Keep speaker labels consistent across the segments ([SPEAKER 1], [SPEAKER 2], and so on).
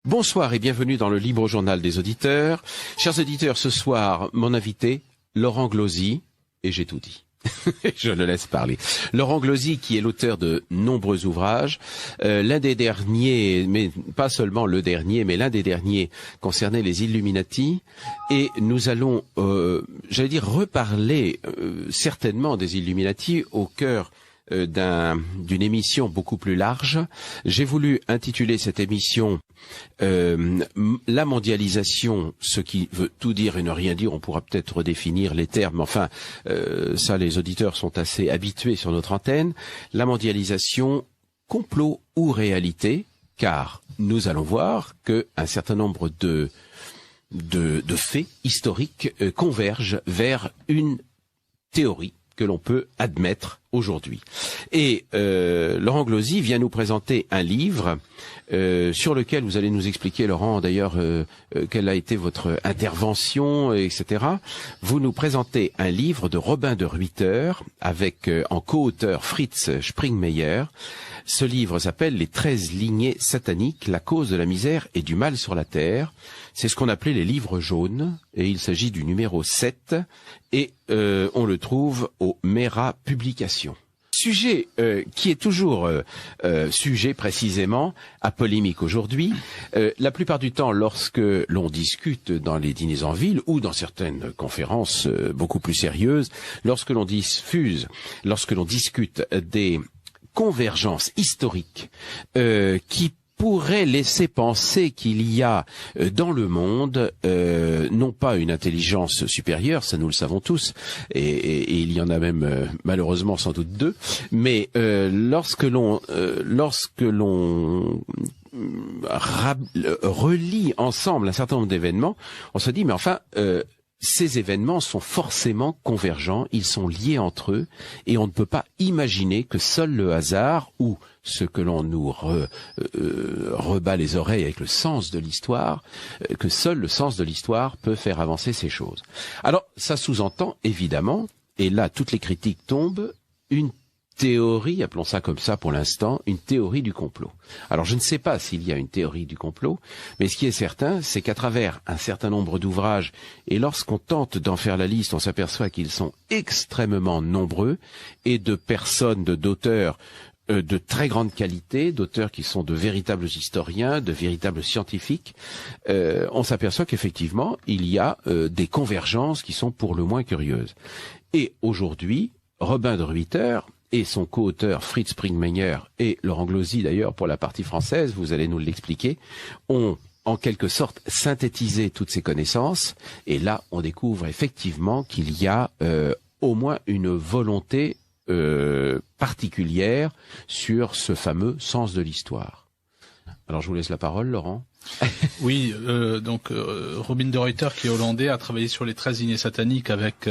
[SPEAKER 1] Bonsoir et bienvenue dans le Libre Journal des auditeurs. Chers auditeurs, ce soir, mon invité, Laurent Glosy, et j'ai tout dit. Je le laisse parler. Laurent Glosy, qui est l'auteur de nombreux ouvrages, l'un des derniers, mais pas seulement le dernier, mais l'un des derniers concernait les Illuminati, et nous allons, j'allais dire, reparler certainement des Illuminati au cœur d'une émission beaucoup plus large. J'ai voulu intituler cette émission la mondialisation, ce qui veut tout dire et ne rien dire. On pourra peut-être redéfinir les termes, enfin ça les auditeurs sont assez habitués sur notre antenne. La mondialisation, complot ou réalité, car nous allons voir que un certain nombre de faits historiques convergent vers une théorie que l'on peut admettre aujourd'hui. Et Laurent Glosy vient nous présenter un livre sur lequel vous allez nous expliquer, Laurent, d'ailleurs, quelle a été votre intervention, etc. Vous nous présentez un livre de Robin de Ruyter avec en co-auteur Fritz Springmeier. Ce livre s'appelle « Les 13 lignées sataniques, la cause de la misère et du mal sur la terre ». C'est ce qu'on appelait les livres jaunes, et il s'agit du numéro 7, et on le trouve au Mera Publications. Sujet qui est toujours sujet précisément à polémique aujourd'hui. La plupart du temps, lorsque l'on discute dans les dîners en ville ou dans certaines conférences beaucoup plus sérieuses, lorsque l'on discute des convergences historiques qui pourrait laisser penser qu'il y a dans le monde non pas une intelligence supérieure, ça nous le savons tous, et il y en a même malheureusement sans doute deux, mais lorsque l'on relie ensemble un certain nombre d'événements, on se dit mais enfin ces événements sont forcément convergents, ils sont liés entre eux, et on ne peut pas imaginer que seul le hasard ou ce que l'on nous rebat les oreilles avec le sens de l'histoire, que seul le sens de l'histoire peut faire avancer ces choses. Alors, ça sous-entend évidemment, et là toutes les critiques tombent, une théorie, appelons ça comme ça pour l'instant, une théorie du complot. Alors je ne sais pas s'il y a une théorie du complot, mais ce qui est certain, c'est qu'à travers un certain nombre d'ouvrages, et lorsqu'on tente d'en faire la liste, on s'aperçoit qu'ils sont extrêmement nombreux, et de personnes, d'auteurs de très grande qualité, d'auteurs qui sont de véritables historiens, de véritables scientifiques, on s'aperçoit qu'effectivement, il y a des convergences qui sont pour le moins curieuses. Et aujourd'hui, Robin de Ruyter et son co-auteur Fritz Springmeier et Laurent Glosy d'ailleurs pour la partie française, vous allez nous l'expliquer, ont en quelque sorte synthétisé toutes ces connaissances, et là on découvre effectivement qu'il y a au moins une volonté particulière sur ce fameux sens de l'histoire. Alors je vous laisse la parole, Laurent.
[SPEAKER 2] Oui, donc Robin de Ruyter, qui est hollandais, a travaillé sur les 13 lignées sataniques avec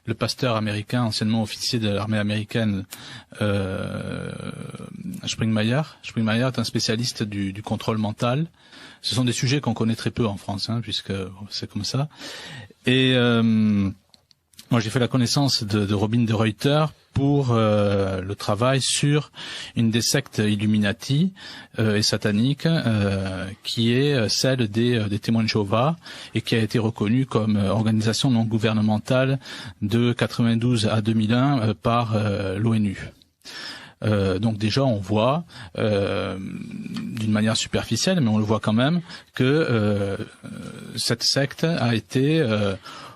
[SPEAKER 2] le pasteur américain, anciennement officier de l'armée américaine, Springmeier. Springmeier est un spécialiste du contrôle mental. Ce sont des sujets qu'on connaît très peu en France, puisque c'est comme ça. Et moi, j'ai fait la connaissance de Robin de Ruyter pour le travail sur une des sectes Illuminati et sataniques, qui est celle des témoins de Jéhovah, et qui a été reconnue comme organisation non gouvernementale de 92 à 2001 par l'ONU. Donc déjà on voit d'une manière superficielle, mais on le voit quand même, que cette secte a été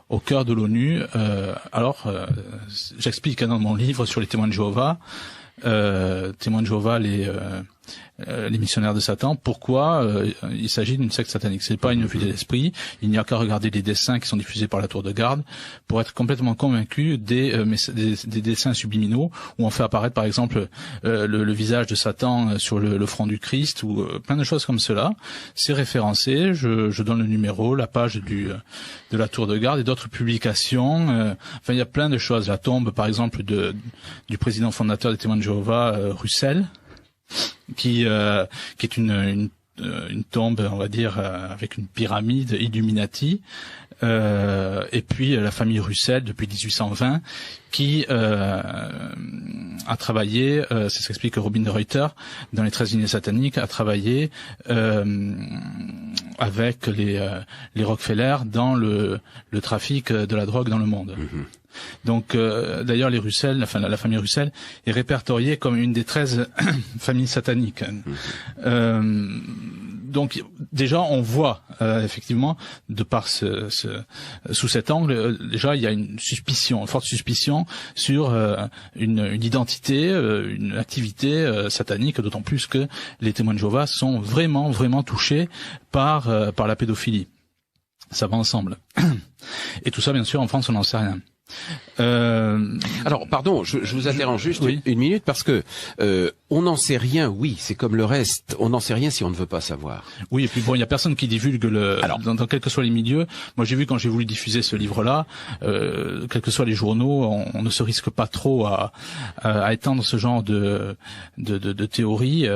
[SPEAKER 2] au cœur de l'ONU. J'explique dans mon livre sur les témoins de Jéhovah, témoins de Jéhovah, les missionnaires de Satan, pourquoi il s'agit d'une secte satanique. C'est pas une vue de l'esprit, il n'y a qu'à regarder les dessins qui sont diffusés par la tour de garde pour être complètement convaincu des dessins subliminaux où on fait apparaître par exemple le visage de Satan sur le front du Christ, ou plein de choses comme cela. C'est référencé, je donne le numéro, la page de la tour de garde et d'autres publications. Enfin, il y a plein de choses. La tombe par exemple du président fondateur des témoins de Jéhovah, Russell, qui est une tombe, on va dire, avec une pyramide Illuminati. Et puis la famille Russell depuis 1820 qui a travaillé, c'est ce qu'explique Robin de Ruyter dans les 13 lignées sataniques, a travaillé avec les Rockefeller dans le trafic de la drogue dans le monde. Donc d'ailleurs les Russell, la famille Russell est répertoriée comme une des 13 familles sataniques. Donc déjà on voit effectivement de par sous cet angle déjà il y a une forte suspicion sur une identité, une activité satanique, d'autant plus que les témoins de Jéhovah sont vraiment touchés par la pédophilie. Ça va ensemble. Et tout ça bien sûr en France on n'en sait rien.
[SPEAKER 1] Alors, pardon, je vous interromps juste une minute parce que on n'en sait rien. Oui, c'est comme le reste. On n'en sait rien si on ne veut pas savoir.
[SPEAKER 2] Oui, et puis bon, il y a personne qui divulgue dans quels que soient les milieux. Moi, j'ai vu quand j'ai voulu diffuser ce livre-là, quels que soient les journaux, on ne se risque pas trop à étendre ce genre de théorie.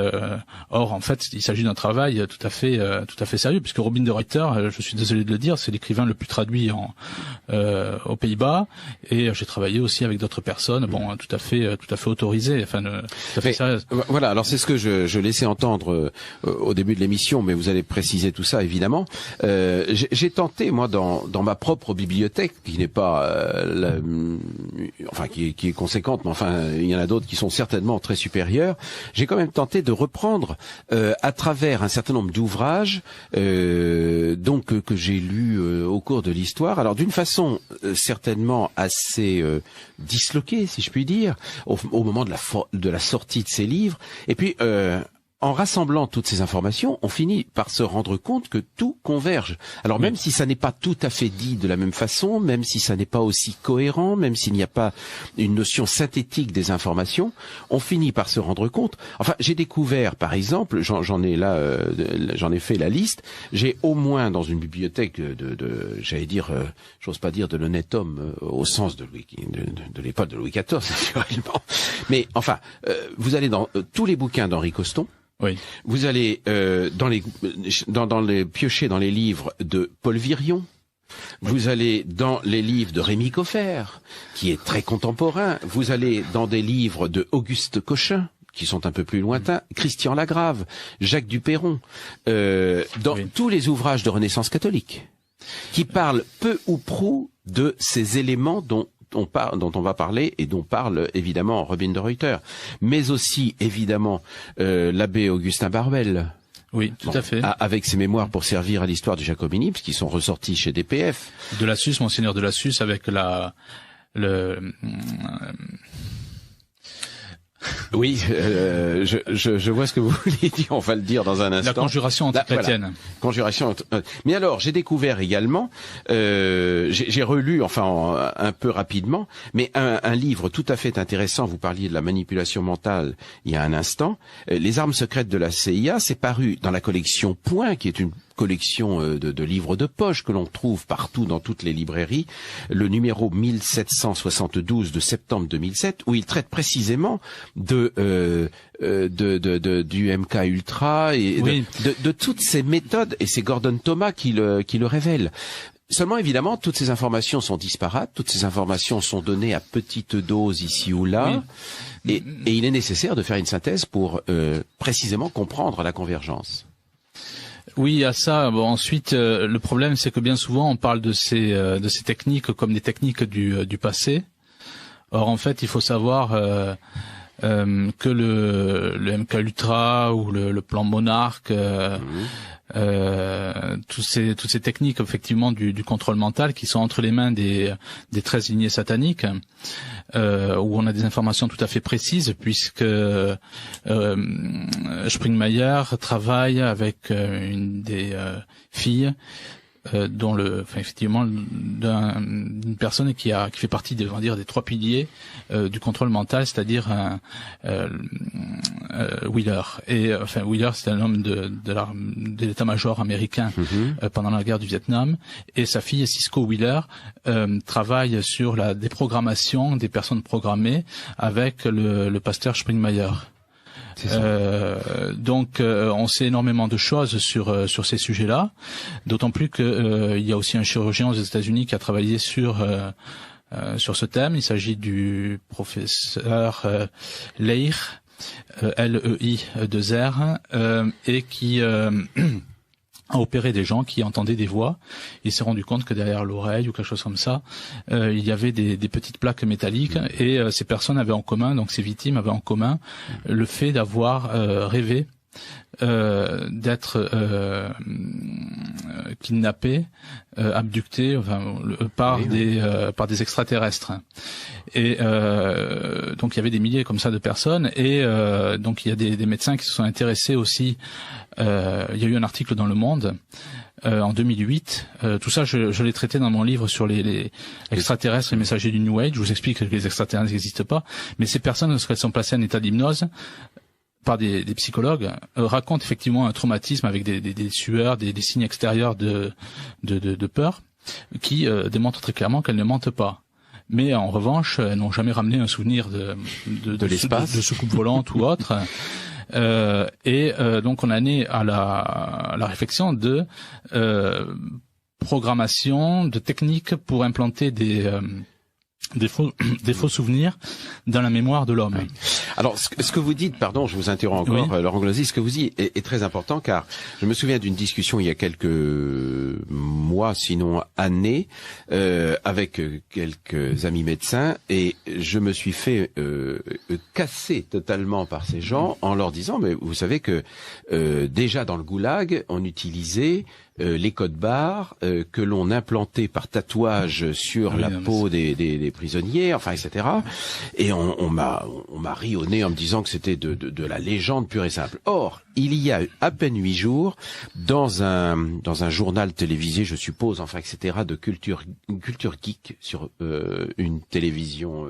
[SPEAKER 2] Or, en fait, il s'agit d'un travail tout à fait sérieux, puisque Robin de Ruyter, je suis désolé de le dire, c'est l'écrivain le plus traduit aux Pays-Bas. Et j'ai travaillé aussi avec d'autres personnes, bon, tout à fait autorisées, enfin, tout à fait sérieuses.
[SPEAKER 1] Voilà. Alors c'est ce que je laissais entendre au début de l'émission, mais vous allez préciser tout ça évidemment. J'ai tenté moi dans ma propre bibliothèque, qui n'est pas, qui est conséquente, mais enfin il y en a d'autres qui sont certainement très supérieures. J'ai quand même tenté de reprendre à travers un certain nombre d'ouvrages, donc que j'ai lus au cours de l'histoire. Alors d'une façon certainement assez disloqué, si je puis dire, au moment de la sortie de ces livres. Et puis, en rassemblant toutes ces informations, on finit par se rendre compte que tout converge. Alors même si ça n'est pas tout à fait dit de la même façon, même si ça n'est pas aussi cohérent, même s'il n'y a pas une notion synthétique des informations, on finit par se rendre compte. Enfin, j'ai découvert, par exemple, j'en ai fait la liste. J'ai au moins dans une bibliothèque j'allais dire, j'ose pas dire de l'honnête homme au sens de l'époque de Louis XIV, naturellement. Mais enfin, vous allez dans tous les bouquins d'Henri Coston.
[SPEAKER 2] Oui.
[SPEAKER 1] Vous allez piocher dans les livres de Paul Virion. Vous allez dans les livres de Rémi Coffert, qui est très contemporain. Vous allez dans des livres de Auguste Cochin, qui sont un peu plus lointains, Christian Lagrave, Jacques Duperron, dans tous les ouvrages de Renaissance catholique, qui parlent peu ou prou de ces éléments dont on va parler et dont parle évidemment Robin de Ruyter, mais aussi évidemment l'abbé Augustin Barbel.
[SPEAKER 2] Oui, tout à fait.
[SPEAKER 1] Avec ses mémoires pour servir à l'histoire du jacobinisme, qui sont ressortis chez DPF.
[SPEAKER 2] De Lassus, Monseigneur de Lassus, avec
[SPEAKER 1] Oui, je vois ce que vous voulez dire. On va le dire dans un instant.
[SPEAKER 2] La conjuration antichrétienne. Voilà.
[SPEAKER 1] Conjuration. Mais alors, j'ai découvert également, j'ai relu, enfin un peu rapidement, mais un livre tout à fait intéressant. Vous parliez de la manipulation mentale il y a un instant. Les armes secrètes de la CIA, c'est paru dans la collection Point, qui est une collection de livres de poche que l'on trouve partout dans toutes les librairies, le numéro 1772 de septembre 2007, où il traite précisément du MK Ultra et de toutes ces méthodes, et c'est Gordon Thomas qui le révèle. Seulement, évidemment, toutes ces informations sont disparates, toutes ces informations sont données à petite dose ici ou là, et il est nécessaire de faire une synthèse pour précisément comprendre la convergence.
[SPEAKER 2] Oui, à ça. Bon, ensuite, le problème, c'est que bien souvent, on parle de ces techniques comme des techniques du passé. Or, en fait, il faut savoir que le MK Ultra ou le plan Monarque, toutes ces techniques effectivement du contrôle mental qui sont entre les mains des 13 lignées sataniques, où on a des informations tout à fait précises, puisque Springmeier travaille avec une des filles dont effectivement d'une personne qui fait partie des trois piliers du contrôle mental, c'est-à-dire Wheeler. Et enfin Wheeler, c'est un homme de l'état-major américain pendant la guerre du Vietnam, et sa fille Cisco Wheeler travaille sur la déprogrammation des personnes programmées avec le pasteur Springmeier. Donc on sait énormément de choses sur ces sujets-là, d'autant plus que il y a aussi un chirurgien aux États-Unis qui a travaillé sur ce thème. Il s'agit du professeur Leir, L-E-I-2-R, et qui a opéré des gens qui entendaient des voix. Il s'est rendu compte que derrière l'oreille ou quelque chose comme ça, il y avait des petites plaques métalliques, et ces personnes avaient en commun, donc ces victimes avaient en commun le fait d'avoir rêvé d'être kidnappés, abductés, par des extraterrestres. Et donc il y avait des milliers comme ça de personnes, et donc il y a des médecins qui se sont intéressés aussi. Il y a eu un article dans Le Monde en 2008. Tout ça, je l'ai traité dans mon livre sur les extraterrestres et messagers du New Age. Je vous explique que les extraterrestres n'existent pas, mais ces personnes, lorsqu'elles sont placées en état d'hypnose par des psychologues, racontent effectivement un traumatisme avec des sueurs, des signes extérieurs de peur, qui démontrent très clairement qu'elles ne mentent pas. Mais en revanche, elles n'ont jamais ramené un souvenir de
[SPEAKER 1] l'espace,
[SPEAKER 2] de soucoupe volante ou autre. Donc on en est à la réflexion de programmation, de techniques pour implanter des faux souvenirs dans la mémoire de l'homme.
[SPEAKER 1] Oui. Alors, ce que vous dites, pardon, je vous interromps encore, oui. Laurent Glosy, ce que vous dites est très important, car je me souviens d'une discussion il y a quelques mois, sinon années, avec quelques amis médecins, et je me suis fait casser totalement par ces gens en leur disant, mais vous savez que déjà dans le goulag, on utilisait les codes barres que l'on implantait par tatouage sur la peau des prisonniers, enfin, etc. Et on m'a ri au nez en me disant que c'était de la légende pure et simple. Or, il y a à peine 8 jours, dans un journal télévisé, je suppose, enfin, etc., de culture geek sur une télévision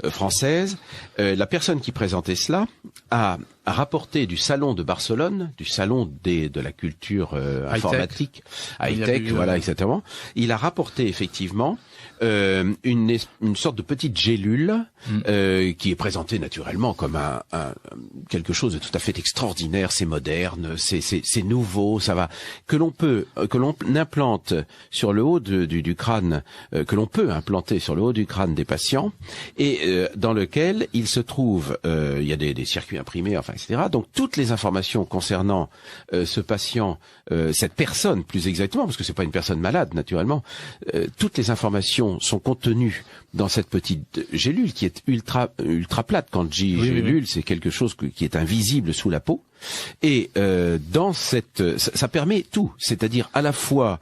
[SPEAKER 1] française, la personne qui présentait cela a rapporté du salon de Barcelone, du salon de la culture informatique, high-tech, voilà, exactement. Il a rapporté effectivement une sorte de petite gélule qui est présentée naturellement comme quelque chose de tout à fait extraordinaire. C'est moderne, c'est nouveau, ça va, que l'on implante sur le haut du crâne, que l'on peut implanter sur le haut du crâne des patients, et dans lequel il se trouve, il y a des circuits imprimés, enfin, etc. Donc toutes les informations concernant ce patient, cette personne plus exactement, parce que c'est pas une personne malade naturellement, toutes les informations sont contenues dans cette petite gélule qui est ultra plate. Quand je dis gélule, c'est quelque chose qui est invisible sous la peau. Et dans ça permet tout, c'est-à-dire à la fois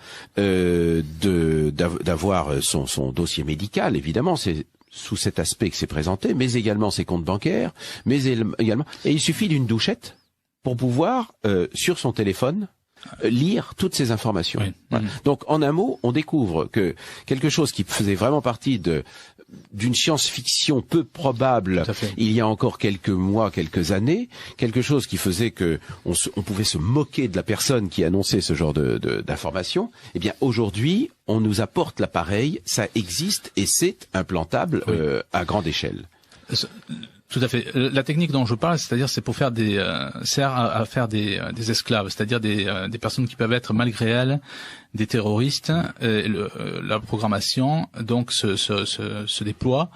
[SPEAKER 1] d'avoir son dossier médical, évidemment, c'est sous cet aspect que c'est présenté, mais également ses comptes bancaires, mais également, et il suffit d'une douchette pour pouvoir sur son téléphone lire toutes ces informations. Oui. Voilà. Donc en un mot, on découvre que quelque chose qui faisait vraiment partie d'une science-fiction peu probable il y a encore quelques mois, quelques années, quelque chose qui faisait que on pouvait se moquer de la personne qui annonçait ce genre d'informations, eh bien aujourd'hui, on nous apporte l'appareil, ça existe et c'est implantable à grande échelle.
[SPEAKER 2] Tout à fait. La technique dont je parle, c'est-à-dire, c'est pour faire sert à faire des esclaves, c'est-à-dire des personnes qui peuvent être malgré elles des terroristes. La programmation donc se déploie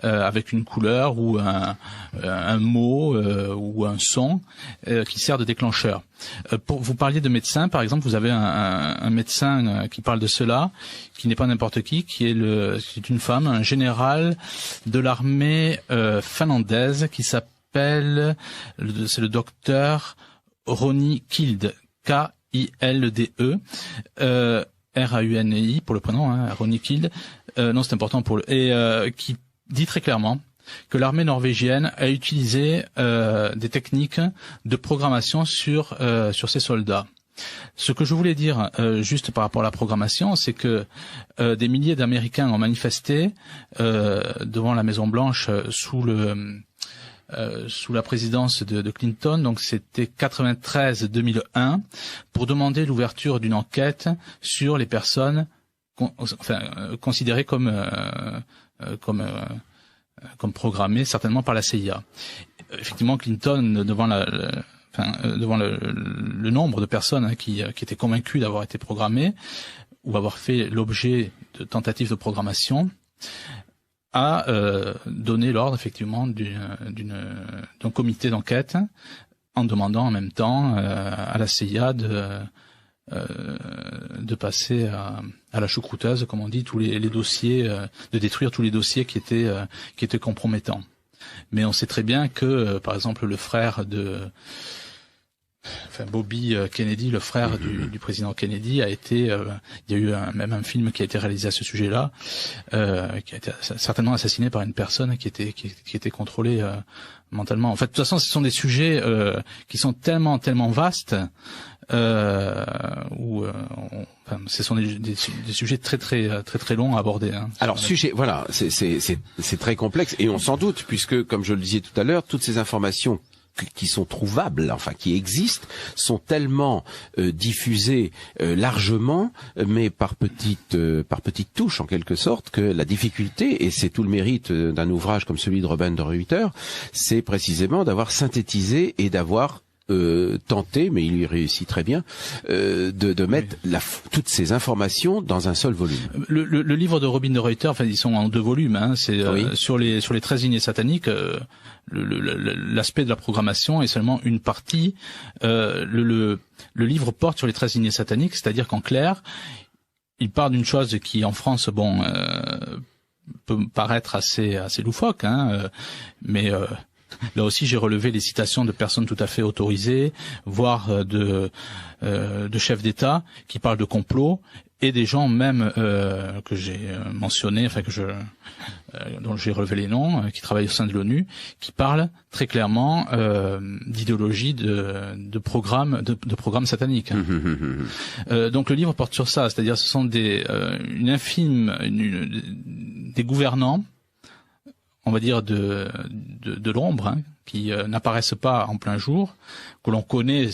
[SPEAKER 2] avec une couleur ou un mot ou un son qui sert de déclencheur. Vous parliez de médecin, par exemple, vous avez un médecin qui parle de cela, qui n'est pas n'importe qui est une femme, un général de l'armée finlandaise qui s'appelle, c'est le docteur Roni Kilde, K-I-L-D-E, R-A-U-N-I pour le prénom, Roni Kilde, non c'est important qui dit très clairement que l'armée norvégienne a utilisé des techniques de programmation sur ses soldats. Ce que je voulais dire juste par rapport à la programmation, c'est que des milliers d'Américains ont manifesté devant la Maison Blanche sous la présidence de Clinton, donc c'était 93-2001, pour demander l'ouverture d'une enquête sur les personnes considérées comme programmées certainement par la CIA. effectivement, Clinton, devant le nombre de personnes qui étaient convaincues d'avoir été programmées ou avoir fait l'objet de tentatives de programmation, a donné l'ordre effectivement d'un comité d'enquête, en demandant en même temps à la CIA de passer à la choucrouteuse, comme on dit, tous les dossiers, de détruire tous les dossiers qui étaient compromettants. Mais on sait très bien que, par exemple, le frère Bobby Kennedy, le frère du président Kennedy, a été, il y a eu même un film qui a été réalisé à ce sujet-là, qui a été certainement assassiné par une personne qui était contrôlée mentalement. En fait, de toute façon, ce sont des sujets qui sont tellement vastes, où ce sont des sujets très longs à aborder. Hein.
[SPEAKER 1] Alors voilà, c'est très complexe et on s'en doute puisque, comme je le disais tout à l'heure, toutes ces informations qui sont trouvables, enfin qui existent, sont tellement diffusées largement, mais par petites touches en quelque sorte, que la difficulté, et c'est tout le mérite d'un ouvrage comme celui de Robin de Ruyter, c'est précisément d'avoir synthétisé et d'avoir tenté, mais il y réussit très bien, de mettre toutes ces informations dans un seul volume.
[SPEAKER 2] Le livre de Robin de Ruyter, enfin ils sont en 2 volumes, hein, c'est sur les 13 lignées sataniques. L'aspect de la programmation est seulement une partie. Le livre porte sur les 13 lignées sataniques, c'est-à-dire qu'en clair, il part d'une chose qui en France, peut paraître assez loufoque, hein, mais là aussi, j'ai relevé les citations de personnes tout à fait autorisées, voire de chefs d'État qui parlent de complot, et des gens même que j'ai mentionnés, dont j'ai relevé les noms, qui travaillent au sein de l'ONU, qui parlent très clairement d'idéologie de programmes sataniques. Donc le livre porte sur ça, c'est-à-dire ce sont des gouvernants, on va dire de l'ombre, hein, qui n'apparaissent pas en plein jour, que l'on connaît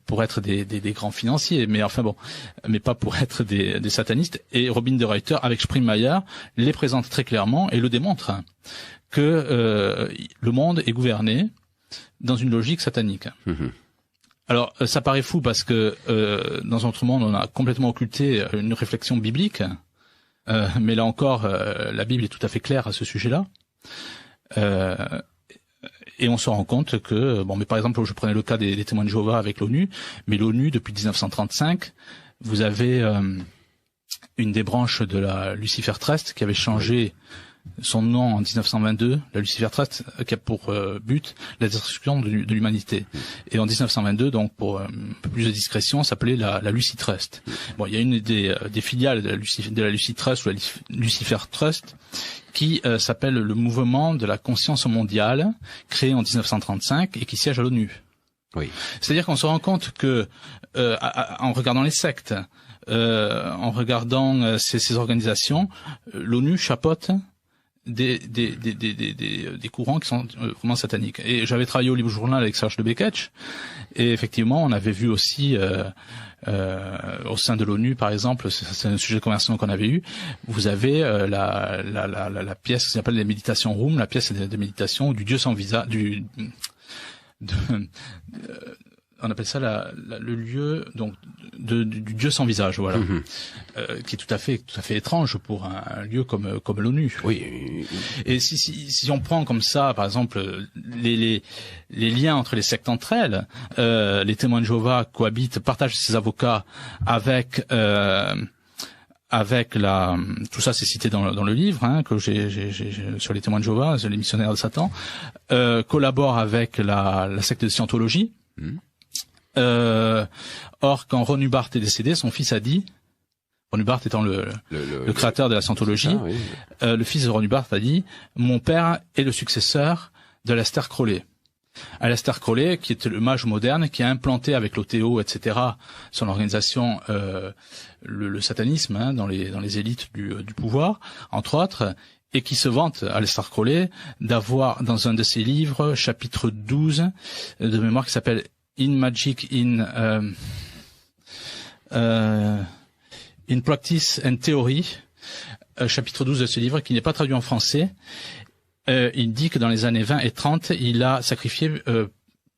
[SPEAKER 2] pour être des grands financiers, mais pas pour être des satanistes. Et Robin de Ruyter, avec Springmeier, les présente très clairement et le démontre que le monde est gouverné dans une logique satanique. Alors, ça paraît fou parce que dans notre monde, on a complètement occulté une réflexion biblique. Mais là encore, la Bible est tout à fait claire à ce sujet-là. Et on se rend compte que, mais par exemple, je prenais le cas des témoins de Jéhovah avec l'ONU, mais l'ONU, depuis 1935, vous avez une des branches de la Lucifer Trust qui avait changé son nom en 1922, la Lucifer Trust, qui a pour but la destruction de l'humanité. Et en 1922, donc pour un peu plus de discrétion, s'appelait la Lucy Trust. Il y a une des filiales de la Lucy Trust ou la Lucifer Trust qui s'appelle le Mouvement de la Conscience mondiale, créé en 1935 et qui siège à l'ONU.
[SPEAKER 1] Oui.
[SPEAKER 2] C'est-à-dire qu'on se rend compte que en regardant les sectes, en regardant ces organisations, l'ONU chapeaute des courants qui sont vraiment sataniques. Et j'avais travaillé au Libre Journal avec Serge de Beketch, et effectivement, on avait vu aussi au sein de l'ONU, par exemple, c'est un sujet de conversation qu'on avait eu. Vous avez la pièce qui s'appelle les méditations room, la pièce de méditation du Dieu sans visage, on appelle ça le lieu donc du Dieu sans visage, voilà, qui est tout à fait étrange pour un lieu comme l'ONU.
[SPEAKER 1] Oui.
[SPEAKER 2] Et si on prend comme ça, par exemple, les liens entre les sectes entre elles, les témoins de Jéhovah cohabitent, partagent ses avocats avec tout ça c'est cité dans le livre, hein, que j'ai sur les témoins de Jéhovah, sur les missionnaires de Satan, collabore avec la secte de Scientologie. Or, quand Ron Hubbard est décédé, son fils a dit, Ron Hubbard étant le créateur de la Scientologie, oui. Le fils de Ron Hubbard a dit, mon père est le successeur d'Aleister Crowley. Aleister Crowley, qui est le mage moderne, qui a implanté avec l'OTO, etc., son organisation, le satanisme, hein, dans les élites du pouvoir, entre autres, et qui se vante, Aleister Crowley, d'avoir, dans un de ses livres, chapitre 12, de mémoire, qui s'appelle In Magic in Practice and Theory, chapitre 12 de ce livre, qui n'est pas traduit en français, il dit que dans les années 20 et 30, il a sacrifié,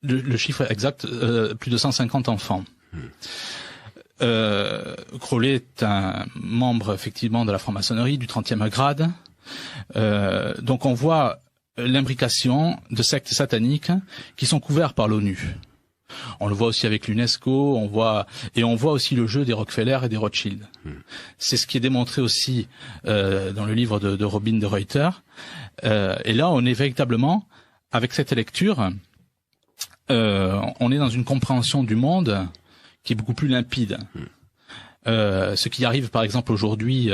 [SPEAKER 2] le chiffre exact, plus de 150 enfants. Crowley est un membre effectivement de la franc-maçonnerie du 30e grade. Donc on voit l'imbrication de sectes sataniques qui sont couverts par l'ONU. On le voit aussi avec l'UNESCO, on voit aussi le jeu des Rockefeller et des Rothschild. C'est ce qui est démontré aussi dans le livre de Robin de Ruyter. Et là, on est véritablement, avec cette lecture, on est dans une compréhension du monde qui est beaucoup plus limpide. Ce qui arrive par exemple aujourd'hui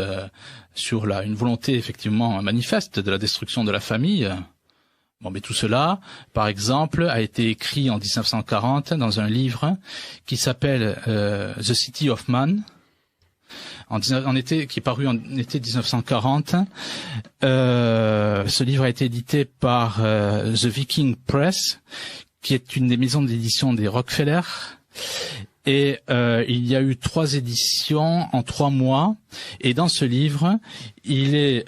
[SPEAKER 2] sur une volonté effectivement manifeste de la destruction de la famille. Bon, mais tout cela, par exemple, a été écrit en 1940 dans un livre qui s'appelle The City of Man, qui est paru en été 1940. Ce livre a été édité par The Viking Press, qui est une des maisons d'édition des Rockefeller. Et il y a eu 3 éditions en 3 mois. Et dans ce livre, il est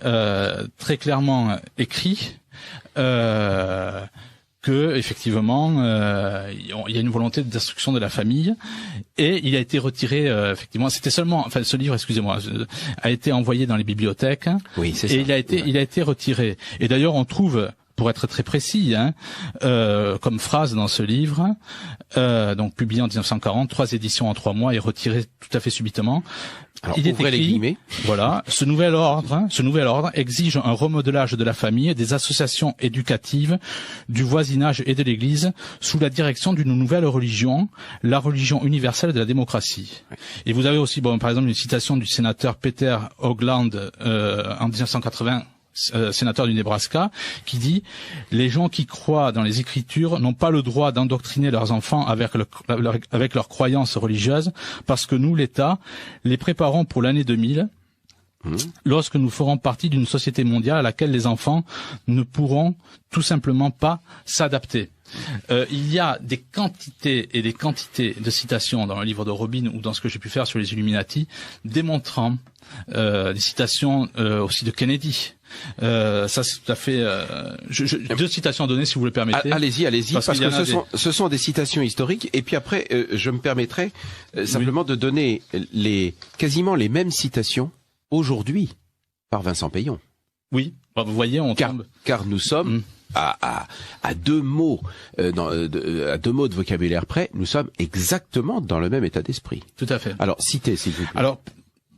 [SPEAKER 2] très clairement écrit que effectivement il y a une volonté de destruction de la famille, et il a été retiré effectivement. C'était seulement, enfin ce livre, excusez-moi, a été envoyé dans les bibliothèques.
[SPEAKER 1] Oui, c'est ça.
[SPEAKER 2] Et il a été retiré. Et d'ailleurs on trouve, pour être très précis, comme phrase dans ce livre, donc publié en 1940, 3 éditions en 3 mois et retiré tout à fait subitement.
[SPEAKER 1] Alors,
[SPEAKER 2] il est écrit,
[SPEAKER 1] les guillemets.
[SPEAKER 2] Voilà, ce nouvel ordre exige un remodelage de la famille, des associations éducatives, du voisinage et de l'Église, sous la direction d'une nouvelle religion, la religion universelle de la démocratie. Ouais. Et vous avez aussi, par exemple, une citation du sénateur Peter Hoagland en 1980. Sénateur du Nebraska, qui dit « Les gens qui croient dans les Écritures n'ont pas le droit d'endoctriner leurs enfants avec leurs croyances religieuses, parce que nous, l'État, les préparons pour l'année 2000, lorsque nous ferons partie d'une société mondiale à laquelle les enfants ne pourront tout simplement pas s'adapter. » Il y a des quantités et des quantités de citations dans le livre de Robin ou dans ce que j'ai pu faire sur les Illuminati, démontrant des citations aussi de Kennedy. Ça c'est tout à fait. 2 citations à donner si vous le permettez.
[SPEAKER 1] Allez-y, parce que ce sont des citations historiques. Et puis après, je me permettrai simplement de donner quasiment les mêmes citations aujourd'hui par Vincent Payon.
[SPEAKER 2] Oui, vous voyez,
[SPEAKER 1] car nous sommes à 2 mots à 2 mots de vocabulaire près, nous sommes exactement dans le même état d'esprit.
[SPEAKER 2] Tout à fait.
[SPEAKER 1] Alors citez s'il vous plaît.
[SPEAKER 2] Alors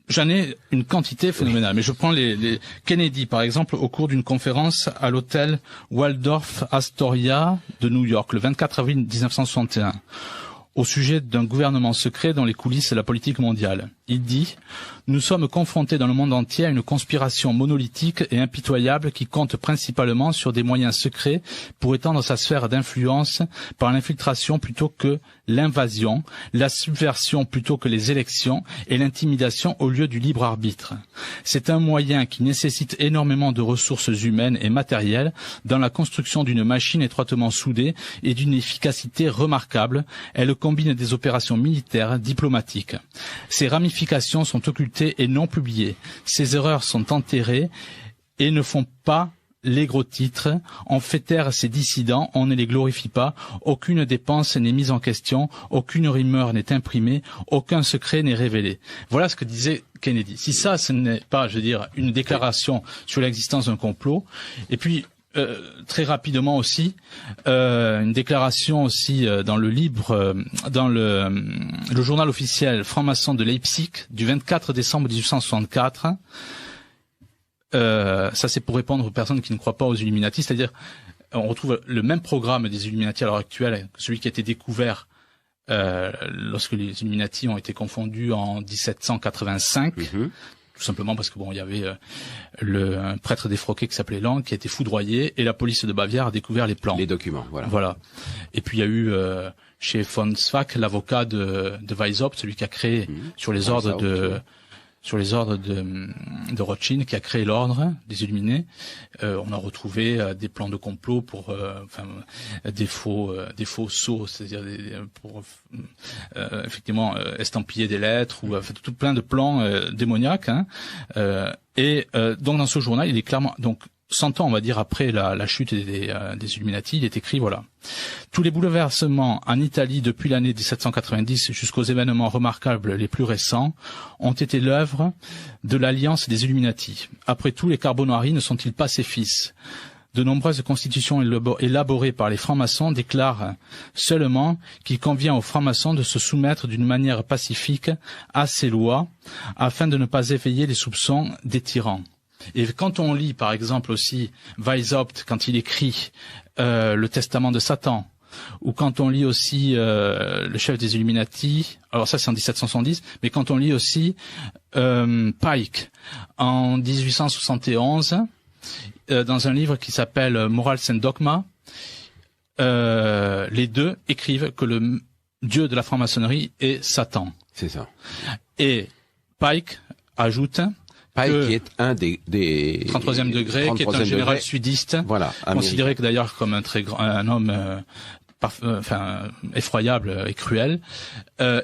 [SPEAKER 2] j'en ai une quantité phénoménale, mais je prends les Kennedy, par exemple, au cours d'une conférence à l'hôtel Waldorf Astoria de New York, le 24 avril 1961, au sujet d'un gouvernement secret dans les coulisses de la politique mondiale. Il dit « Nous sommes confrontés dans le monde entier à une conspiration monolithique et impitoyable qui compte principalement sur des moyens secrets pour étendre sa sphère d'influence par l'infiltration plutôt que l'invasion, la subversion plutôt que les élections et l'intimidation au lieu du libre arbitre. C'est un moyen qui nécessite énormément de ressources humaines et matérielles dans la construction d'une machine étroitement soudée et d'une efficacité remarquable. Elle combine des opérations militaires, diplomatiques. Ces ramifications sont occultées et non publiées. Ces erreurs sont enterrées et ne font pas les gros titres. On fait taire ces dissidents, on ne les glorifie pas. Aucune dépense n'est mise en question, aucune rumeur n'est imprimée, aucun secret n'est révélé. » Voilà ce que disait Kennedy. Si ça, ce n'est pas, je veux dire, une déclaration sur l'existence d'un complot, et puis très rapidement aussi, une déclaration aussi dans le livre, dans le journal officiel franc-maçon de Leipzig du 24 décembre 1864. Ça c'est pour répondre aux personnes qui ne croient pas aux Illuminati, c'est-à-dire on retrouve le même programme des Illuminati à l'heure actuelle, celui qui a été découvert lorsque les Illuminati ont été confondus en 1785. Tout simplement parce que il y avait un prêtre défroqué qui s'appelait Lang qui a été foudroyé et la police de Bavière a découvert les plans.
[SPEAKER 1] Les documents, voilà.
[SPEAKER 2] Voilà. Et puis il y a eu chez von Zwack l'avocat de Weishaupt, celui qui a créé sur les ordres de Rothschild, qui a créé l'ordre des Illuminés. On a retrouvé des plans de complot pour des faux sceaux, c'est-à-dire pour effectivement estampiller des lettres ou tout plein de plans démoniaques. Donc dans ce journal, il est clairement donc 100 ans, on va dire, après la chute des Illuminati, il est écrit, voilà. Tous les bouleversements en Italie depuis l'année 1790 jusqu'aux événements remarquables les plus récents ont été l'œuvre de l'alliance des Illuminati. Après tout, les Carbonari ne sont-ils pas ses fils? De nombreuses constitutions élaborées par les francs-maçons déclarent seulement qu'il convient aux francs-maçons de se soumettre d'une manière pacifique à ces lois afin de ne pas éveiller les soupçons des tyrans. Et quand on lit, par exemple, aussi Weishaupt, quand il écrit le Testament de Satan, ou quand on lit aussi le chef des Illuminati, alors ça c'est en 1770, mais quand on lit aussi Pike en 1871, dans un livre qui s'appelle Morals and Dogma, les deux écrivent que le dieu de la franc-maçonnerie est Satan.
[SPEAKER 1] C'est ça.
[SPEAKER 2] Et Pike ajoute...
[SPEAKER 1] Pike, qui est un des
[SPEAKER 2] 33e degré, qui est un général sudiste,
[SPEAKER 1] voilà,
[SPEAKER 2] considéré que d'ailleurs comme un homme effroyable et cruel,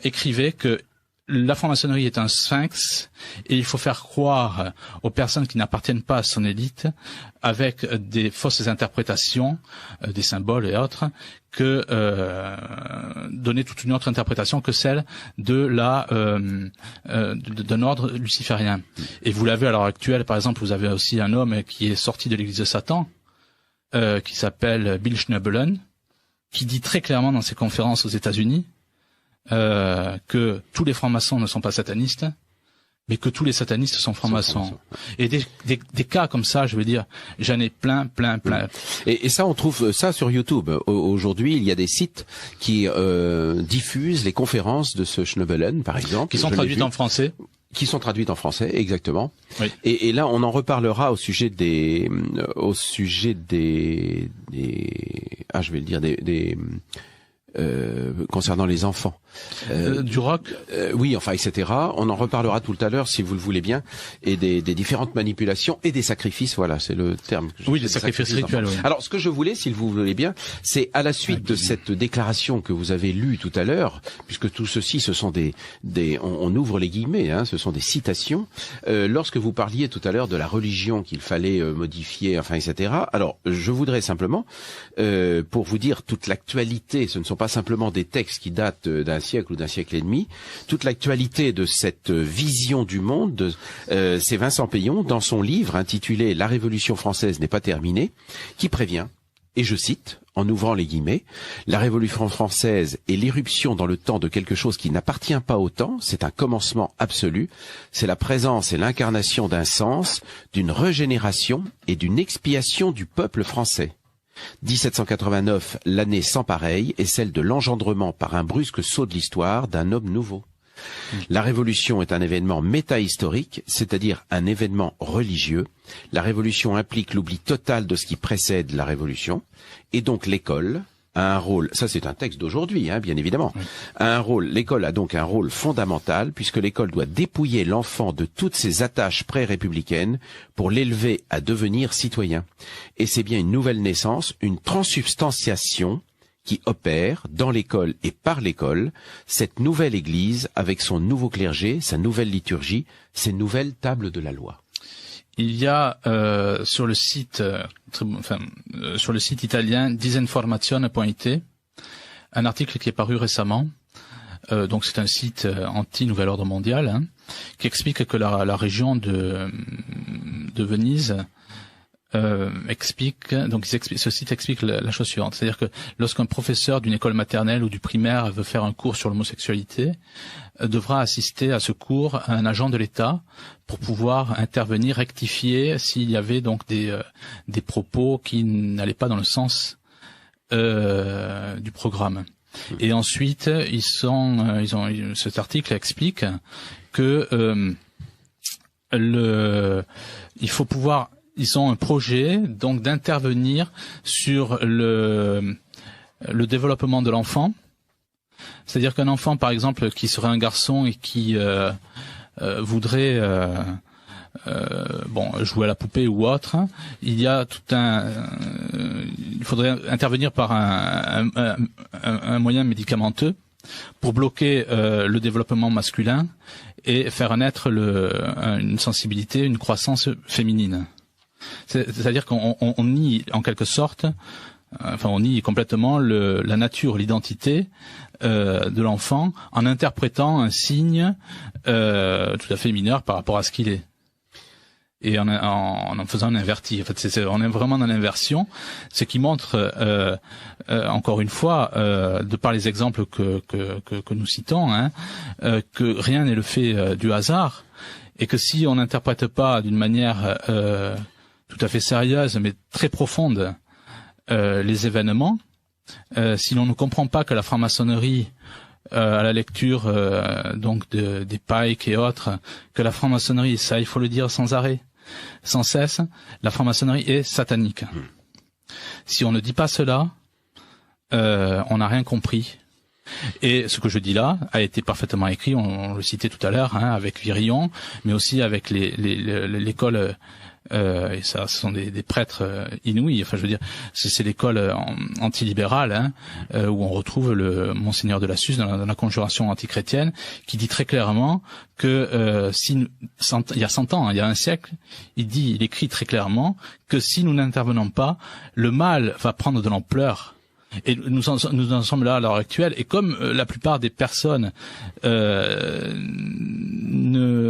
[SPEAKER 2] écrivait que la franc-maçonnerie est un sphinx et il faut faire croire aux personnes qui n'appartiennent pas à son élite, avec des fausses interprétations, des symboles et autres, que donner toute une autre interprétation que celle de d'un ordre luciférien. Et vous l'avez à l'heure actuelle, par exemple, vous avez aussi un homme qui est sorti de l'église de Satan, qui s'appelle Bill Schnoebelen, qui dit très clairement dans ses conférences aux États-Unis que tous les francs-maçons ne sont pas satanistes, mais que tous les satanistes sont francs-maçons. Et des cas comme ça, je veux dire, j'en ai plein.
[SPEAKER 1] Et ça, on trouve ça sur YouTube. Aujourd'hui, il y a des sites qui diffusent les conférences de ce Schnoebelen, par exemple.
[SPEAKER 2] Qui sont traduites en français.
[SPEAKER 1] Qui sont traduites en français, exactement.
[SPEAKER 2] Oui.
[SPEAKER 1] Et là, on en reparlera au sujet des concernant les enfants.
[SPEAKER 2] Du rock.
[SPEAKER 1] Oui, enfin, etc. On en reparlera tout à l'heure, si vous le voulez bien, et des différentes manipulations et des sacrifices. Voilà, c'est le terme.
[SPEAKER 2] Oui, les sacrifices rituels. Oui.
[SPEAKER 1] Alors, ce que je voulais, si vous voulez bien, c'est à la suite de cette déclaration que vous avez lue tout à l'heure, puisque tout ceci, ce sont on ouvre les guillemets, hein, ce sont des citations. Lorsque vous parliez tout à l'heure de la religion qu'il fallait modifier, enfin, etc. Alors, je voudrais simplement, pour vous dire toute l'actualité, ce ne sont pas simplement des textes qui datent d'un siècle ou d'un siècle et demi, toute l'actualité de cette vision du monde, c'est Vincent Payon dans son livre intitulé « La Révolution française n'est pas terminée » qui prévient, et je cite, en ouvrant les guillemets, « La Révolution française est l'irruption dans le temps de quelque chose qui n'appartient pas au temps, c'est un commencement absolu, c'est la présence et l'incarnation d'un sens, d'une régénération et d'une expiation du peuple français. » 1789, l'année sans pareille, est celle de l'engendrement par un brusque saut de l'histoire d'un homme nouveau. La Révolution est un événement métahistorique, c'est-à-dire un événement religieux. La Révolution implique l'oubli total de ce qui précède la Révolution, et donc l'école a un rôle, ça c'est un texte d'aujourd'hui, hein, bien évidemment, l'école a donc un rôle fondamental, puisque l'école doit dépouiller l'enfant de toutes ses attaches pré-républicaines pour l'élever à devenir citoyen. Et c'est bien une nouvelle naissance, une transsubstantiation qui opère dans l'école et par l'école, cette nouvelle Église avec son nouveau clergé, sa nouvelle liturgie, ses nouvelles tables de la loi.
[SPEAKER 2] Il y a sur le site italien disinformazione.it un article qui est paru récemment. Donc c'est un site anti-Nouvel Ordre Mondial, hein, qui explique que la région de Venise ce site explique la chose suivante, c'est-à-dire que lorsqu'un professeur d'une école maternelle ou du primaire veut faire un cours sur l'homosexualité, devra assister à ce cours à un agent de l'État pour pouvoir intervenir, rectifier s'il y avait donc des propos qui n'allaient pas dans le sens du programme. Et ensuite, cet article explique que ils ont un projet donc d'intervenir sur le développement de l'enfant. C'est-à-dire qu'un enfant, par exemple, qui serait un garçon et qui voudrait jouer à la poupée ou autre, il faudrait intervenir par un moyen médicamenteux pour bloquer le développement masculin et faire naître une sensibilité, une croissance féminine. C'est-à-dire qu'on nie en quelque sorte, on nie complètement la nature, l'identité de l'enfant en interprétant un signe tout à fait mineur par rapport à ce qu'il est. Et en faisant un inverti. En fait, on est vraiment dans l'inversion, ce qui montre encore une fois, de par les exemples que nous citons, que rien n'est le fait du hasard, et que si on n'interprète pas d'une manière tout à fait sérieuse mais très profonde les événements, si l'on ne comprend pas que la franc-maçonnerie à la lecture donc des Pike et autres, que la franc-maçonnerie, ça il faut le dire sans arrêt, sans cesse, la franc-maçonnerie est satanique. Si on ne dit pas cela, on n'a rien compris. Et ce que je dis là a été parfaitement écrit, on le citait tout à l'heure, avec Virion, mais aussi avec l'école, et ça, ce sont des prêtres inouïs. Enfin, je veux dire, c'est l'école antilibérale, où on retrouve le Monseigneur de Lassus dans la conjuration antichrétienne, qui dit très clairement que il y a 100 ans, il y a un siècle, il écrit très clairement que si nous n'intervenons pas, le mal va prendre de l'ampleur. Et nous en sommes là à l'heure actuelle, et comme la plupart des personnes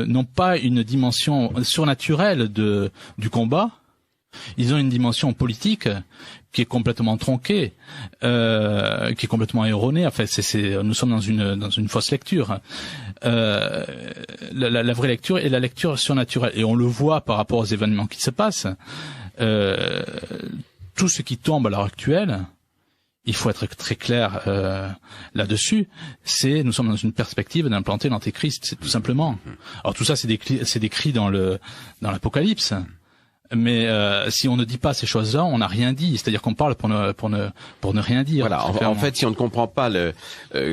[SPEAKER 2] n'ont pas une dimension surnaturelle du combat, ils ont une dimension politique qui est complètement tronquée, qui est complètement erronée. Enfin, nous sommes dans une fausse lecture. La vraie lecture est la lecture surnaturelle, et on le voit par rapport aux événements qui se passent. Tout ce qui tombe à l'heure actuelle, il faut être très clair là-dessus. Nous sommes dans une perspective d'implanter l'antéchrist, c'est tout simplement. Alors tout ça, c'est décrit dans l'Apocalypse. Mais si on ne dit pas ces choses-là, on n'a rien dit. C'est-à-dire qu'on parle pour ne rien dire.
[SPEAKER 1] Voilà. En fait, si on ne comprend pas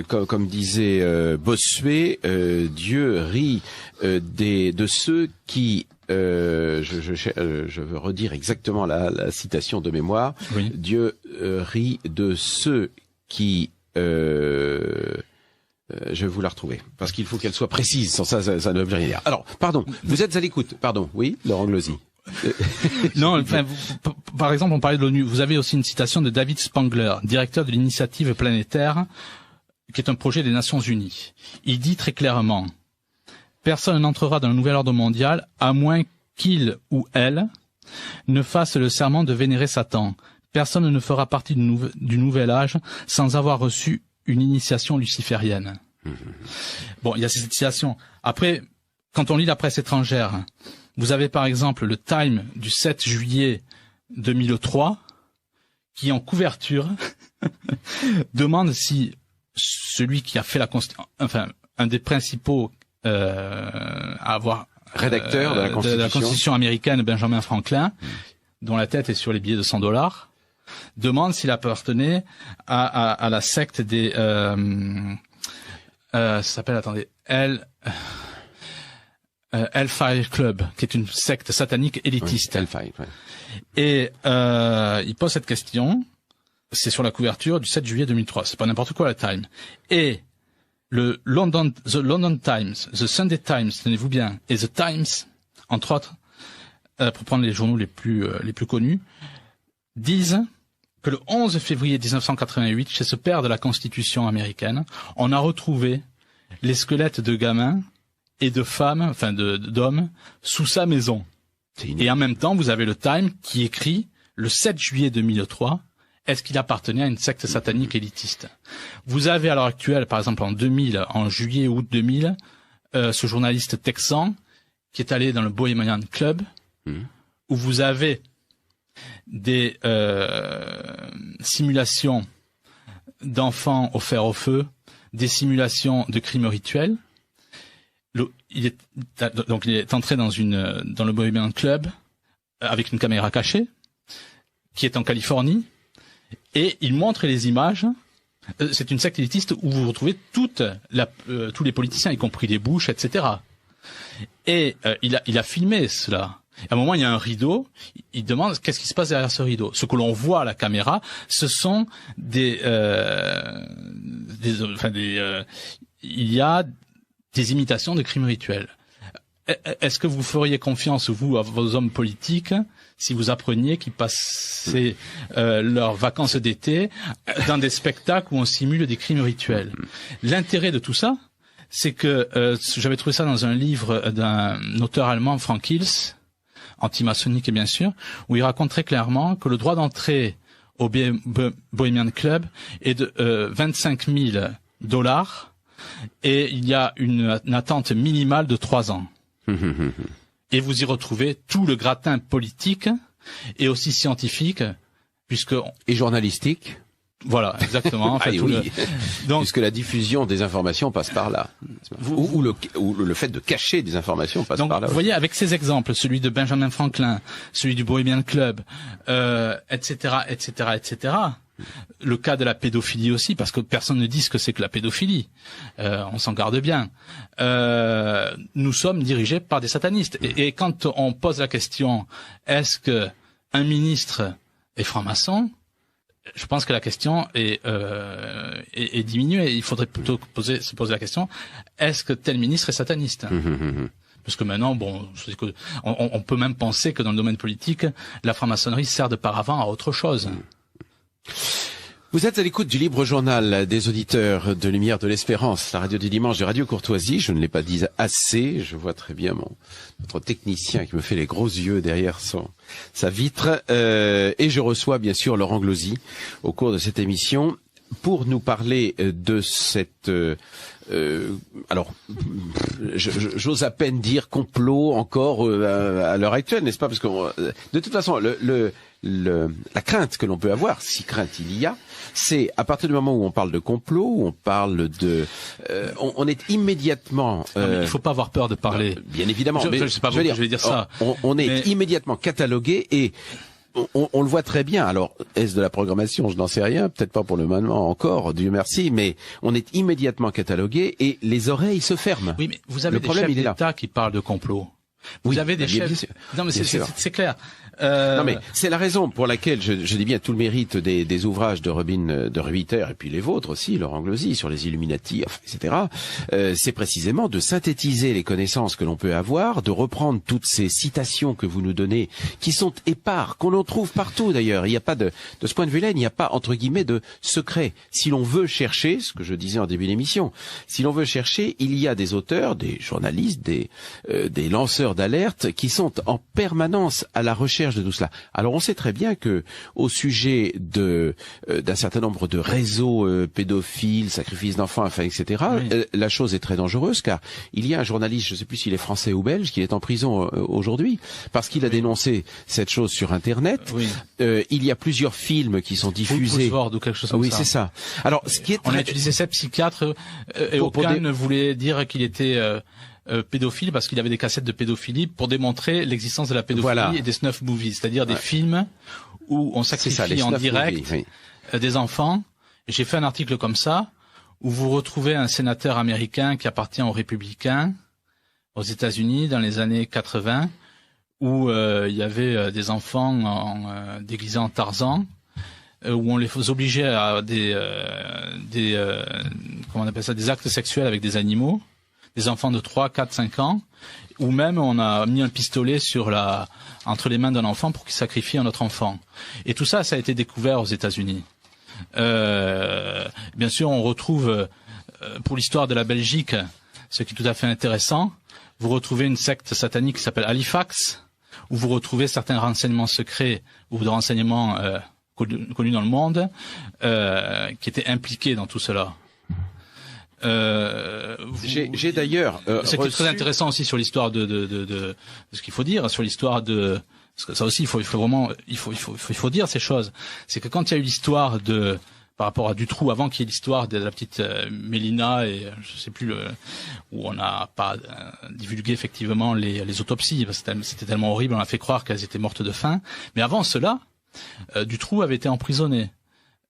[SPEAKER 1] comme disait Bossuet, Dieu rit de ceux qui je veux redire exactement la citation de mémoire.
[SPEAKER 2] Oui.
[SPEAKER 1] Dieu rit de ceux qui je vais vous la retrouver parce qu'il faut qu'elle soit précise. Sans ça ne veut rien dire. Alors, pardon. Vous êtes à l'écoute. Pardon. Oui, Laurent Glosy.
[SPEAKER 2] Non, enfin, par exemple, on parlait de l'ONU. Vous avez aussi une citation de David Spangler, directeur de l'initiative planétaire, qui est un projet des Nations Unies. Il dit très clairement: personne n'entrera dans le nouvel ordre mondial à moins qu'il ou elle ne fasse le serment de vénérer Satan. Personne ne fera partie du nouvel âge sans avoir reçu une initiation luciférienne. Bon, il y a cette citation. Après, quand on lit la presse étrangère, vous avez par exemple le Time du 7 juillet 2003 qui, en couverture, demande si celui qui a fait un des principaux à avoir
[SPEAKER 1] rédacteur de la Constitution
[SPEAKER 2] américaine, Benjamin Franklin, dont la tête est sur les billets de $100, demande s'il appartenait à la secte des ça s'appelle, attendez, Hellfire Club, qui est une secte satanique élitiste.
[SPEAKER 1] Oui, Hellfire, ouais.
[SPEAKER 2] Et il pose cette question, c'est sur la couverture du 7 juillet 2003, c'est pas n'importe quoi, la Time. Et the London Times, the Sunday Times, tenez-vous bien, et the Times, entre autres, pour prendre les journaux les plus connus, disent que le 11 février 1988, chez ce père de la Constitution américaine, on a retrouvé les squelettes de gamins et de femmes, enfin d'hommes, sous sa maison. Et en même temps, vous avez le Time qui écrit, le 7 juillet 2003, est-ce qu'il appartenait à une secte satanique élitiste? Vous avez à l'heure actuelle, par exemple en juillet-août 2000, ce journaliste texan qui est allé dans le Bohemian Club, où vous avez des simulations d'enfants offerts au feu, des simulations de crimes rituels. Il est entré dans le Bohemian Club avec une caméra cachée, qui est en Californie, et il montre les images. C'est une secte élitiste où vous retrouvez tous les politiciens, y compris les Bush, etc. Et il a filmé cela. À un moment, il y a un rideau. Il demande qu'est-ce qui se passe derrière ce rideau. Ce que l'on voit à la caméra, ce sont il y a des imitations de crimes rituels. est-ce que vous feriez confiance, vous, à vos hommes politiques, si vous appreniez qu'ils passaient leurs vacances d'été dans des spectacles où on simule des crimes rituels? L'intérêt de tout ça, c'est que j'avais trouvé ça dans un livre d'un auteur allemand, Frank Hills, antimaçonnique bien sûr, où il raconte très clairement que le droit d'entrée au Bohemian Club est de 25 000 $ et il y a une attente minimale de 3 ans. Et vous y retrouvez tout le gratin politique et aussi scientifique, puisque...
[SPEAKER 1] Et journalistique.
[SPEAKER 2] Voilà, exactement. En fait,
[SPEAKER 1] Donc, puisque la diffusion des informations passe par là. Ou le fait de cacher des informations passe par là.
[SPEAKER 2] Vous voyez, avec ces exemples, celui de Benjamin Franklin, celui du Bohemian Club, etc., le cas de la pédophilie aussi, parce que personne ne dit ce que c'est que la pédophilie. On s'en garde bien. Nous sommes dirigés par des satanistes. Et quand on pose la question, est-ce que un ministre est franc-maçon? Je pense que la question est diminuée. Il faudrait plutôt se poser la question, est-ce que tel ministre est sataniste? Parce que maintenant, on peut même penser que dans le domaine politique, la franc-maçonnerie sert de paravent à autre chose.
[SPEAKER 1] Vous êtes à l'écoute du Libre Journal des auditeurs de Lumière de l'Espérance, la radio du dimanche de Radio Courtoisie. Je ne l'ai pas dit assez, je vois très bien notre technicien qui me fait les gros yeux derrière sa vitre. Et je reçois bien sûr Laurent Glosy au cours de cette émission pour nous parler de cette... alors, j'ose à peine dire complot encore à l'heure actuelle, n'est-ce pas? Parce que de toute façon, la crainte que l'on peut avoir, si crainte il y a, c'est à partir du moment où on parle de complot, où on parle de, on est immédiatement.
[SPEAKER 2] Non, mais il faut pas avoir peur de parler.
[SPEAKER 1] Bien évidemment.
[SPEAKER 2] Je sais pas pourquoi je vais dire ça.
[SPEAKER 1] On est immédiatement catalogué et on le voit très bien. Alors, est-ce de la programmation? Je n'en sais rien. Peut-être pas pour le moment encore, Dieu merci. Mais on est immédiatement catalogué et les oreilles se ferment.
[SPEAKER 2] Oui, mais vous avez des chefs d'État qui parlent de complot. Vous avez des chefs. Non, mais c'est clair.
[SPEAKER 1] Non, mais c'est la raison pour laquelle je dis bien tout le mérite des ouvrages de Robin de Ruyter et puis les vôtres aussi, Laurent Glosy, sur les Illuminati, etc. C'est précisément de synthétiser les connaissances que l'on peut avoir, de reprendre toutes ces citations que vous nous donnez, qui sont épars, qu'on en trouve partout d'ailleurs. Il n'y a pas de ce point de vue-là, il n'y a pas entre guillemets de secret. Si l'on veut chercher, ce que je disais en début d'émission, si l'on veut chercher, il y a des auteurs, des journalistes, des lanceurs d'alerte qui sont en permanence à la recherche de tout cela. Alors on sait très bien que au sujet d'un certain nombre de réseaux pédophiles, sacrifices d'enfants, enfin etc. Oui. La chose est très dangereuse car il y a un journaliste, je ne sais plus s'il est français ou belge, qui est en prison aujourd'hui parce qu'il a dénoncé cette chose sur Internet. Oui. Il y a plusieurs films qui sont diffusés.
[SPEAKER 2] Ou quelque chose comme
[SPEAKER 1] oui,
[SPEAKER 2] ça.
[SPEAKER 1] C'est ça. Alors ce qui est
[SPEAKER 2] on a utilisé ces psychiatres et aucun ne voulait dire qu'il était pédophile parce qu'il avait des cassettes de pédophilie pour démontrer l'existence de la pédophilie et des snuff movies, c'est-à-dire des films où on sacrifie en direct des enfants. J'ai fait un article comme ça où vous retrouvez un sénateur américain qui appartient aux républicains aux États-Unis dans les années 80 où il y avait des enfants déguisés en Tarzan où on les obligeait à comment on appelle ça, des actes sexuels avec des animaux. Des enfants de 3, 4, 5 ans, ou même on a mis un pistolet entre les mains d'un enfant pour qu'il sacrifie un autre enfant. Et tout ça, ça a été découvert aux États-Unis. Bien sûr, on retrouve, pour l'histoire de la Belgique, ce qui est tout à fait intéressant, vous retrouvez une secte satanique qui s'appelle Halifax, où vous retrouvez certains renseignements secrets ou de renseignements connus dans le monde, qui étaient impliqués dans tout cela.
[SPEAKER 1] J'ai d'ailleurs
[SPEAKER 2] c'était très intéressant aussi sur l'histoire de ce qu'il faut dire sur l'histoire de parce que ça aussi il faut dire ces choses. C'est que quand il y a eu l'histoire par rapport à Dutroux, avant qu'il y ait l'histoire de la petite Mélina et je sais plus où on n'a pas divulgué effectivement les autopsies parce que c'était tellement horrible, on a fait croire qu'elles étaient mortes de faim. Mais avant cela, Dutroux avait été emprisonné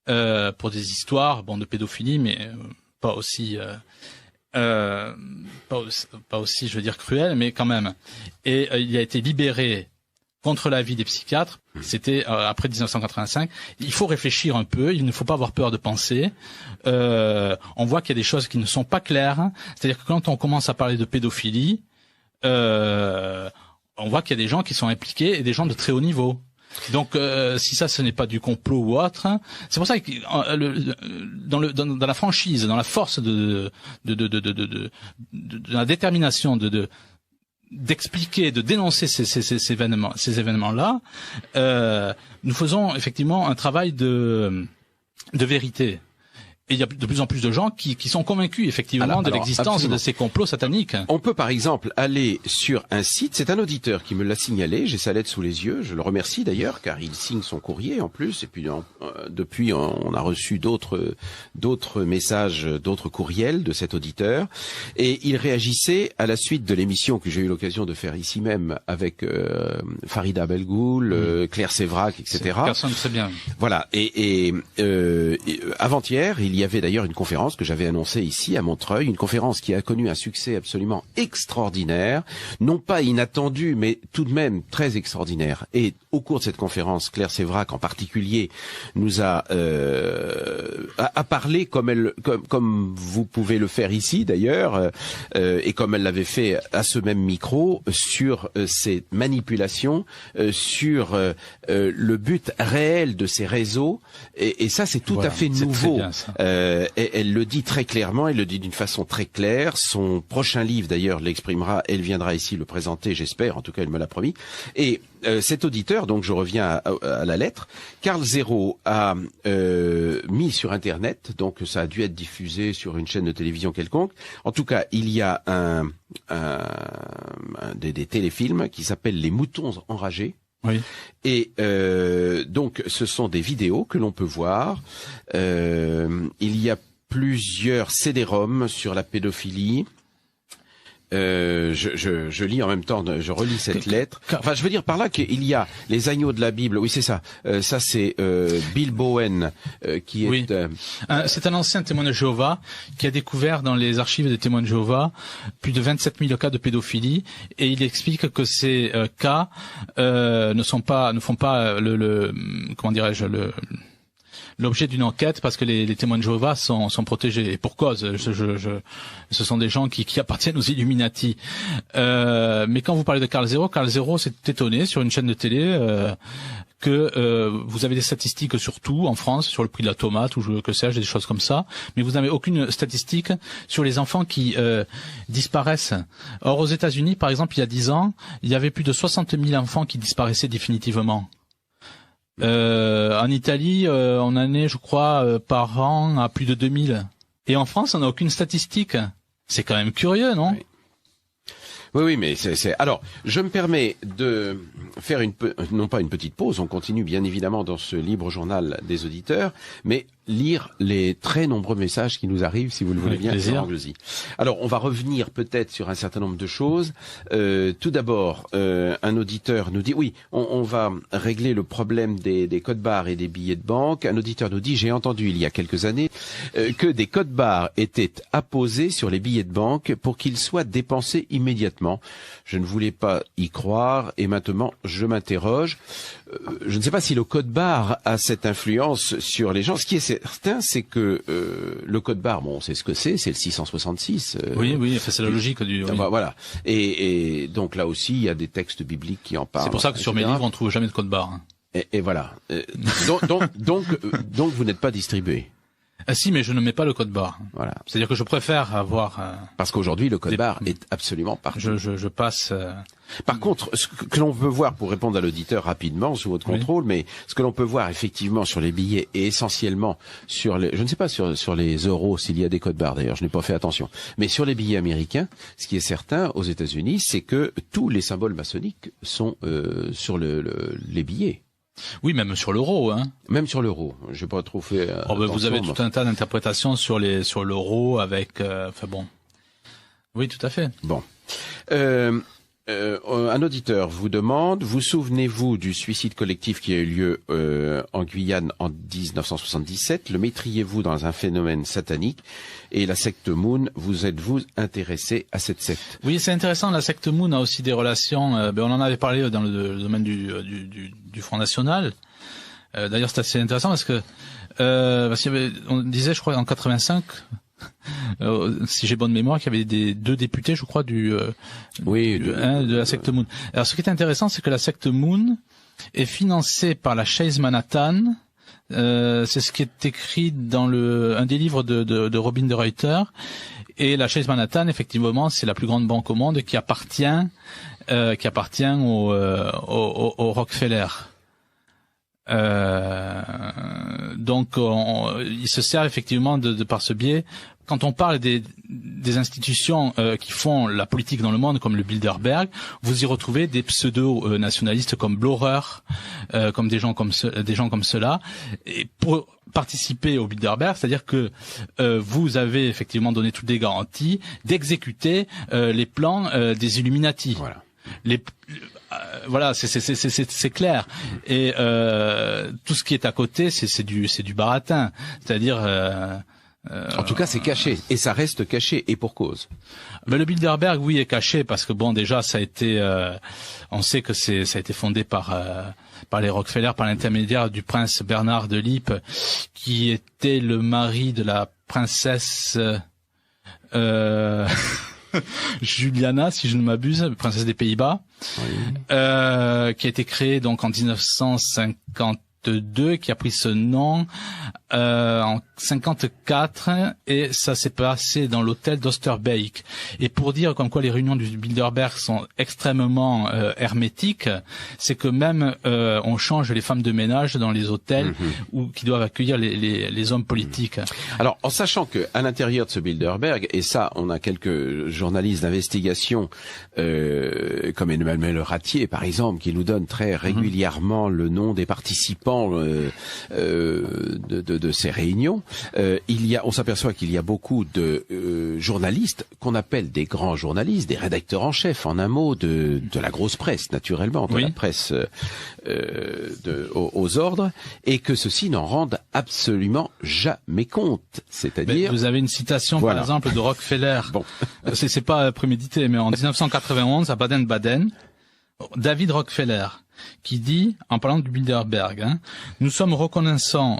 [SPEAKER 2] pour des histoires de pédophilie, mais pas aussi, je veux dire cruel, mais quand même. Et il a été libéré contre l'avis des psychiatres. C'était après 1985. Il faut réfléchir un peu. Il ne faut pas avoir peur de penser. On voit qu'il y a des choses qui ne sont pas claires. C'est-à-dire que quand on commence à parler de pédophilie, on voit qu'il y a des gens qui sont impliqués et des gens de très haut niveau. Donc, si ça, ce n'est pas du complot ou autre, hein, c'est pour ça que dans la franchise, dans la force de la détermination d'expliquer, de dénoncer ces événements-là, nous faisons effectivement un travail de vérité. Et il y a de plus en plus de gens qui sont convaincus effectivement de l'existence de ces complots sataniques.
[SPEAKER 1] On peut par exemple aller sur un site, c'est un auditeur qui me l'a signalé, j'ai sa lettre sous les yeux, je le remercie d'ailleurs car il signe son courrier en plus, et puis depuis on a reçu d'autres messages, d'autres courriels de cet auditeur, et il réagissait à la suite de l'émission que j'ai eu l'occasion de faire ici même avec Farida Belgoul, Claire Sévrac, etc.
[SPEAKER 2] Personne très bien.
[SPEAKER 1] Voilà, et avant-hier, il y avait d'ailleurs une conférence que j'avais annoncée ici à Montreuil, une conférence qui a connu un succès absolument extraordinaire, non pas inattendu, mais tout de même très extraordinaire. Et au cours de cette conférence, Claire Sévrac en particulier nous a parlé comme vous pouvez le faire ici d'ailleurs, et comme elle l'avait fait à ce même micro, sur ces manipulations, sur le but réel de ces réseaux, et ça c'est tout à fait nouveau. Et elle le dit très clairement, elle le dit d'une façon très claire. Son prochain livre, d'ailleurs, l'exprimera. Elle viendra ici le présenter, j'espère. En tout cas, elle me l'a promis. Et cet auditeur, donc je reviens à la lettre, Karl Zéro a mis sur Internet, donc ça a dû être diffusé sur une chaîne de télévision quelconque. En tout cas, il y a des téléfilms qui s'appellent Les Moutons Enragés.
[SPEAKER 2] Oui.
[SPEAKER 1] Et donc ce sont des vidéos que l'on peut voir. Il y a plusieurs CD-ROM sur la pédophilie. Je lis en même temps, je relis cette lettre. Enfin, je veux dire par là qu'il y a les agneaux de la Bible. Oui, c'est ça. Ça, c'est Bill Bowen qui est.
[SPEAKER 2] Oui. C'est un ancien témoin de Jéhovah qui a découvert dans les archives des témoins de Jéhovah plus de 27 000 cas de pédophilie, et il explique que ces cas ne font pas comment dirais-je l'objet d'une enquête, parce que les témoins de Jéhovah sont protégés, et pour cause. Ce sont des gens qui appartiennent aux Illuminati. Mais quand vous parlez de Karl Zéro s'est étonné sur une chaîne de télé que vous avez des statistiques sur tout en France, sur le prix de la tomate ou que sais-je, des choses comme ça, mais vous n'avez aucune statistique sur les enfants qui disparaissent. Or, aux États-Unis, par exemple, il y a 10 ans, il y avait plus de 60 000 enfants qui disparaissaient définitivement. En Italie, on en est, je crois, par an à plus de 2000. Et en France, on n'a aucune statistique. C'est quand même curieux, non ?
[SPEAKER 1] Oui, mais c'est. Alors, je me permets de faire non pas une petite pause. On continue bien évidemment dans ce libre journal des auditeurs, mais lire les très nombreux messages qui nous arrivent, si vous le voulez bien, sur Anglesie. Alors, on va revenir peut-être sur un certain nombre de choses. Tout d'abord, un auditeur nous dit, oui, on va régler le problème des codes-barres et des billets de banque. Un auditeur nous dit, j'ai entendu il y a quelques années que des codes-barres étaient apposés sur les billets de banque pour qu'ils soient dépensés immédiatement. Je ne voulais pas y croire et maintenant je m'interroge. Je ne sais pas si le code-barre a cette influence sur les gens. Ce qui est certain, c'est que le code-barre, bon, on sait ce que c'est le 666.
[SPEAKER 2] Oui, c'est la logique du. Oui.
[SPEAKER 1] Voilà. Et donc là aussi, il y a des textes bibliques qui en parlent.
[SPEAKER 2] C'est pour ça que sur mes livres, on ne trouve jamais de code-barre.
[SPEAKER 1] Et voilà. Donc, vous n'êtes pas distribué.
[SPEAKER 2] Ah si, mais je ne mets pas le code-barre.
[SPEAKER 1] Voilà.
[SPEAKER 2] C'est-à-dire que je préfère avoir.
[SPEAKER 1] Parce qu'aujourd'hui, le code-barre est absolument partout.
[SPEAKER 2] Je passe.
[SPEAKER 1] Par contre, ce que l'on peut voir, pour répondre à l'auditeur rapidement sous votre contrôle, mais ce que l'on peut voir effectivement sur les billets et essentiellement sur les, je ne sais pas sur les euros s'il y a des codes-barres d'ailleurs, je n'ai pas fait attention, mais sur les billets américains, ce qui est certain aux États-Unis, c'est que tous les symboles maçonniques sont sur les billets.
[SPEAKER 2] Oui, même sur l'euro, hein.
[SPEAKER 1] Même sur l'euro. J'ai pas trop fait.
[SPEAKER 2] Vous avez tout un tas d'interprétations sur l'euro avec. Enfin bon. Oui, tout à fait.
[SPEAKER 1] Bon. Un auditeur vous demande, vous souvenez-vous du suicide collectif qui a eu lieu en Guyane en 1977? Le mettriez-vous dans un phénomène satanique? Et la secte Moon, vous êtes-vous intéressé à cette secte?
[SPEAKER 2] Oui, c'est intéressant. La secte Moon a aussi des relations. On en avait parlé dans le domaine du Front National. D'ailleurs, c'est assez intéressant parce que on disait, je crois, en 85. si j'ai bonne mémoire, qu'il y avait deux députés, je crois, de la secte Moon. Alors, ce qui est intéressant, c'est que la secte Moon est financée par la Chase Manhattan. C'est ce qui est écrit dans un des livres de Robin de Ruyter. Et la Chase Manhattan, effectivement, c'est la plus grande banque au monde qui appartient au Rockefeller. Donc, il se sert effectivement de par ce biais. Quand on parle des institutions qui font la politique dans le monde, comme le Bilderberg, vous y retrouvez des pseudo-nationalistes comme Blauer, comme des gens comme ceux-là. Et pour participer au Bilderberg, c'est-à-dire que vous avez effectivement donné toutes les garanties d'exécuter les plans des Illuminati.
[SPEAKER 1] Voilà.
[SPEAKER 2] Voilà, c'est clair. Et tout ce qui est à côté, c'est du baratin. C'est-à-dire
[SPEAKER 1] en tout cas, c'est caché, et ça reste caché, et pour cause.
[SPEAKER 2] Mais le Bilderberg, oui, est caché parce que bon, déjà, ça a été, on sait que ça a été fondé par les Rockefeller, par l'intermédiaire du prince Bernard de Lippe, qui était le mari de la princesse Juliana, si je ne m'abuse, princesse des Pays-Bas, oui. Qui a été créée donc en 1952, qui a pris ce nom en 54, et ça s'est passé dans l'hôtel d'Oosterbeek. Et pour dire comme quoi les réunions du Bilderberg sont extrêmement hermétiques, c'est que même on change les femmes de ménage dans les hôtels ou qui doivent accueillir les hommes politiques.
[SPEAKER 1] Alors, en sachant que à l'intérieur de ce Bilderberg, et ça, on a quelques journalistes d'investigation comme Emmanuel Ratier, par exemple, qui nous donne très régulièrement le nom des participants de ces réunions. On s'aperçoit qu'il y a beaucoup de journalistes qu'on appelle des grands journalistes, des rédacteurs en chef, en un mot, de la grosse presse, naturellement, de la presse aux ordres, et que ceux-ci n'en rendent absolument jamais compte. C'est-à-dire,
[SPEAKER 2] vous avez une citation, par exemple, de Rockefeller. Bon, c'est pas prémédité, mais en 1991 à Baden-Baden, David Rockefeller, qui dit, en parlant du Bilderberg, nous sommes reconnaissants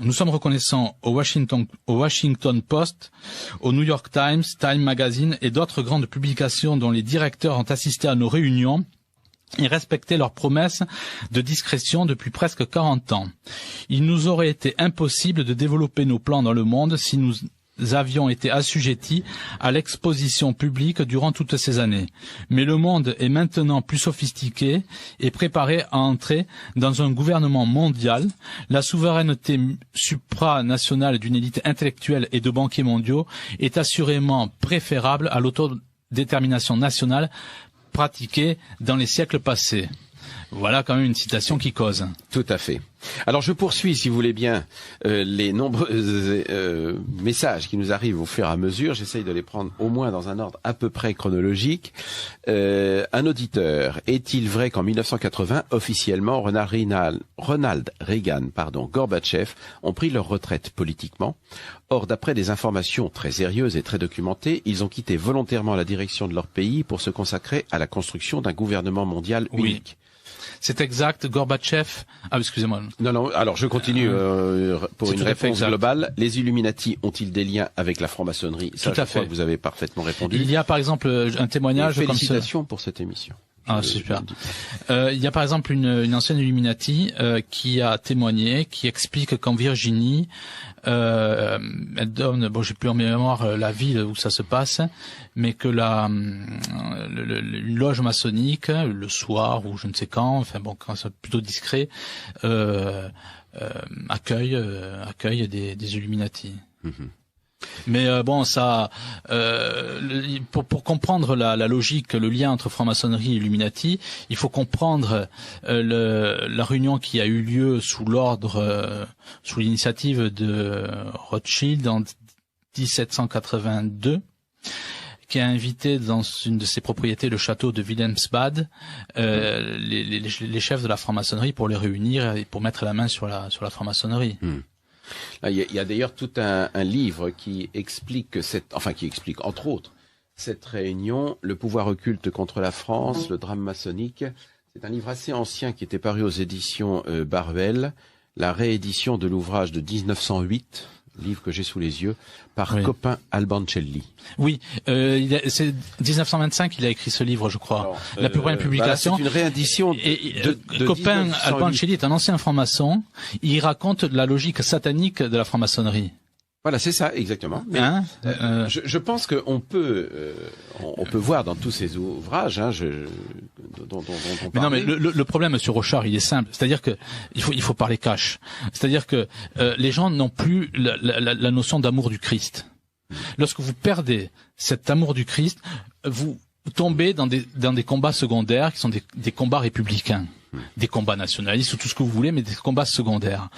[SPEAKER 2] au Washington Post, au New York Times, Time Magazine et d'autres grandes publications dont les directeurs ont assisté à nos réunions et respecté leurs promesses de discrétion depuis presque 40 ans. Il nous aurait été impossible de développer nos plans dans le monde si nous avions été assujettis à l'exposition publique durant toutes ces années. Mais le monde est maintenant plus sophistiqué et préparé à entrer dans un gouvernement mondial. La souveraineté supranationale d'une élite intellectuelle et de banquiers mondiaux est assurément préférable à l'autodétermination nationale pratiquée dans les siècles passés. Voilà quand même une citation qui cause.
[SPEAKER 1] Tout à fait. Alors je poursuis, si vous voulez bien, les nombreux messages qui nous arrivent au fur et à mesure. J'essaye de les prendre au moins dans un ordre à peu près chronologique. Un auditeur, est-il vrai qu'en 1980, officiellement, Ronald Reagan, Gorbatchev ont pris leur retraite politiquement? Or, d'après des informations très sérieuses et très documentées, ils ont quitté volontairement la direction de leur pays pour se consacrer à la construction d'un gouvernement mondial unique.
[SPEAKER 2] C'est exact, Gorbatchev... Ah, excusez-moi.
[SPEAKER 1] Non, alors je continue pour une réponse globale. Les Illuminati ont-ils des liens avec la franc-maçonnerie? Ça,
[SPEAKER 2] tout à fait.
[SPEAKER 1] Crois que vous avez parfaitement répondu.
[SPEAKER 2] Il y a par exemple un témoignage comme ça.
[SPEAKER 1] Félicitations pour cette émission.
[SPEAKER 2] Ah, super. Il y a par exemple une ancienne Illuminati qui a témoigné, qui explique qu'en Virginie, elle donne, bon, j'ai plus en mémoire la ville où ça se passe, mais que une loge maçonnique, le soir ou je ne sais quand, enfin bon, quand c'est plutôt discret, accueille des Illuminati. Mais bon, ça, pour comprendre la logique, le lien entre franc-maçonnerie et Illuminati, il faut comprendre la réunion qui a eu lieu sous l'initiative de Rothschild en 1782, qui a invité dans une de ses propriétés, le château de Wilhelmsbad, les chefs de la franc-maçonnerie pour les réunir et pour mettre la main sur la franc-maçonnerie.
[SPEAKER 1] Il y a d'ailleurs tout un livre qui explique qui explique entre autres cette réunion, Le pouvoir occulte contre la France, le drame maçonnique. C'est un livre assez ancien qui était paru aux éditions Barwell, la réédition de l'ouvrage de 1908, livre que j'ai sous les yeux, par
[SPEAKER 2] Oui.
[SPEAKER 1] Copin Albancelli.
[SPEAKER 2] Oui, c'est 1925 il a écrit ce livre, je crois.
[SPEAKER 1] Alors,
[SPEAKER 2] la plus première publication.
[SPEAKER 1] C'est une réédition de
[SPEAKER 2] Copain
[SPEAKER 1] 1908.
[SPEAKER 2] Albancelli est un ancien franc-maçon. Il raconte la logique satanique de la franc-maçonnerie.
[SPEAKER 1] Voilà, c'est ça, exactement. Mais,
[SPEAKER 2] Hein
[SPEAKER 1] je pense qu'on peut, on peut voir dans tous ces ouvrages, dont on
[SPEAKER 2] Mais non,
[SPEAKER 1] parlait.
[SPEAKER 2] mais le problème, Monsieur Rochard, il est simple. C'est-à-dire que il faut parler cash. C'est-à-dire que les gens n'ont plus la notion d'amour du Christ. Lorsque vous perdez cet amour du Christ, vous tombez dans des combats secondaires qui sont des combats républicains, des combats nationalistes ou tout ce que vous voulez, mais des combats secondaires.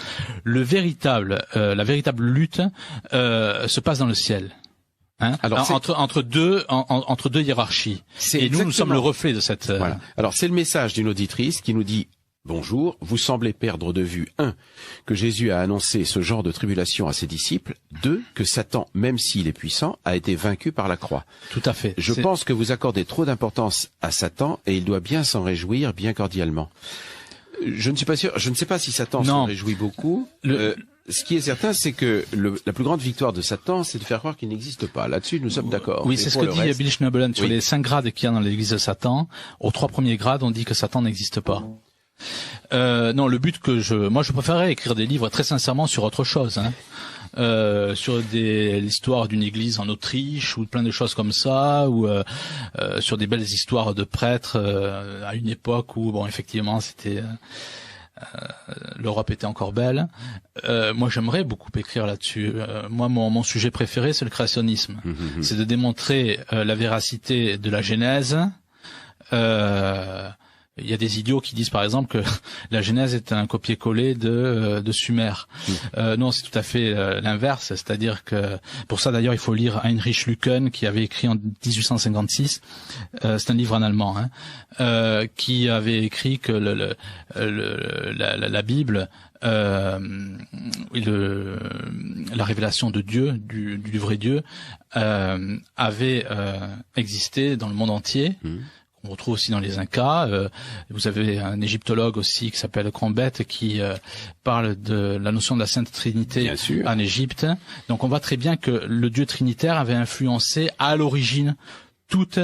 [SPEAKER 2] La véritable lutte se passe dans le ciel. Hein,
[SPEAKER 1] Alors,
[SPEAKER 2] entre deux hiérarchies. Et nous sommes le reflet de cette.
[SPEAKER 1] Voilà. Alors c'est le message d'une auditrice qui nous dit: bonjour, vous semblez perdre de vue 1. que Jésus a annoncé ce genre de tribulation à ses disciples, 2. que Satan, même s'il est puissant, a été vaincu par la croix.
[SPEAKER 2] Tout à fait.
[SPEAKER 1] Je pense que vous accordez trop d'importance à Satan et il doit bien s'en réjouir, bien cordialement. Je ne suis pas sûr, je ne sais pas si Satan s'en réjouit beaucoup. Ce qui est certain, c'est que la plus grande victoire de Satan, c'est de faire croire qu'il n'existe pas. Là-dessus, nous sommes d'accord.
[SPEAKER 2] Oui, c'est ce que dit Bill Schnoebelen sur les 5 grades qu'il y a dans l'église de Satan. Aux 3 premiers grades, on dit que Satan n'existe pas. Non, le but moi je préférerais écrire des livres très sincèrement sur autre chose, hein. Sur l'histoire d'une église en Autriche ou plein de choses comme ça, ou sur des belles histoires de prêtres à une époque où bon effectivement c'était l'Europe était encore belle. Moi j'aimerais beaucoup écrire là-dessus. Moi mon sujet préféré c'est le créationnisme. C'est de démontrer la véracité de la Genèse. Il y a des idiots qui disent par exemple que la Genèse est un copier-coller de Sumer. Non, c'est tout à fait l'inverse. C'est-à-dire que pour ça d'ailleurs il faut lire Heinrich Lücken qui avait écrit en 1856. C'est un livre en allemand, hein, qui avait écrit que la Bible, la révélation de Dieu, du vrai Dieu, avait existé dans le monde entier. On retrouve aussi dans les Incas. Vous avez un égyptologue aussi qui s'appelle Crombet qui parle de la notion de la Sainte Trinité en Égypte. Donc on voit très bien que le Dieu trinitaire avait influencé à l'origine toutes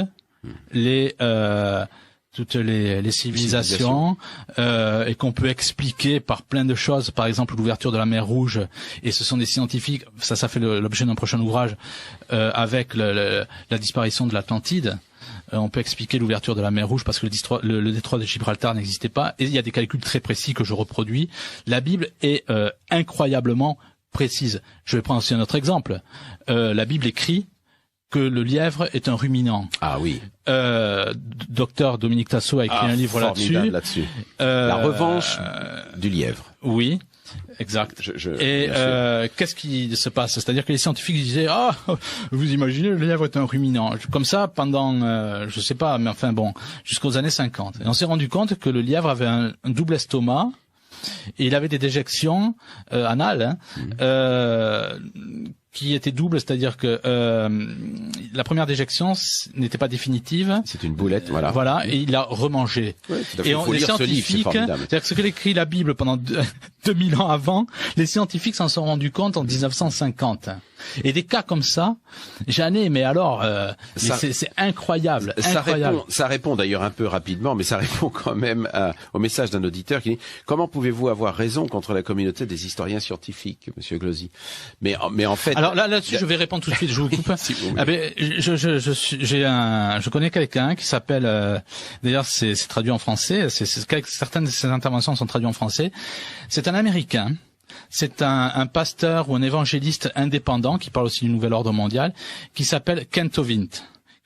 [SPEAKER 2] les civilisations, et qu'on peut expliquer par plein de choses, par exemple l'ouverture de la mer Rouge, et ce sont des scientifiques, ça fait l'objet d'un prochain ouvrage, avec la disparition de l'Atlantide. On peut expliquer l'ouverture de la mer Rouge parce que le détroit de Gibraltar n'existait pas, et il y a des calculs très précis que je reproduis. La Bible est incroyablement précise. Je vais prendre aussi un autre exemple. La Bible écrit que le lièvre est un ruminant.
[SPEAKER 1] Ah oui.
[SPEAKER 2] Docteur Dominique Tasso a écrit un livre là-dessus.
[SPEAKER 1] La revanche du lièvre.
[SPEAKER 2] Oui. Exact. Qu'est-ce qui se passe? C'est-à-dire que les scientifiques disaient vous imaginez le lièvre est un ruminant, comme ça pendant je sais pas, mais enfin bon, jusqu'aux années 50. Et on s'est rendu compte que le lièvre avait un double estomac et il avait des déjections anales, qui était double, c'est-à-dire que la première déjection n'était pas définitive.
[SPEAKER 1] C'est une boulette, voilà.
[SPEAKER 2] Voilà, et il a remangé.
[SPEAKER 1] Ouais, et
[SPEAKER 2] les scientifiques, c'est-à-dire que ce que écrit la Bible pendant 2000 ans avant, les scientifiques s'en sont rendus compte en 1950. Et des cas comme ça, j'en ai, mais alors, c'est incroyable.
[SPEAKER 1] Ça répond d'ailleurs un peu rapidement, mais ça répond quand même au message d'un auditeur qui dit: comment pouvez-vous avoir raison contre la communauté des historiens scientifiques, Monsieur Glosy? Mais en fait.
[SPEAKER 2] Alors là-dessus, je vais répondre tout de suite. Je vous coupe. Si vous je connais quelqu'un qui s'appelle. D'ailleurs, c'est traduit en français. Certaines de ses interventions sont traduites en français. C'est un Américain. C'est un pasteur ou un évangéliste indépendant qui parle aussi du nouvel ordre mondial, qui s'appelle Kent Ovint,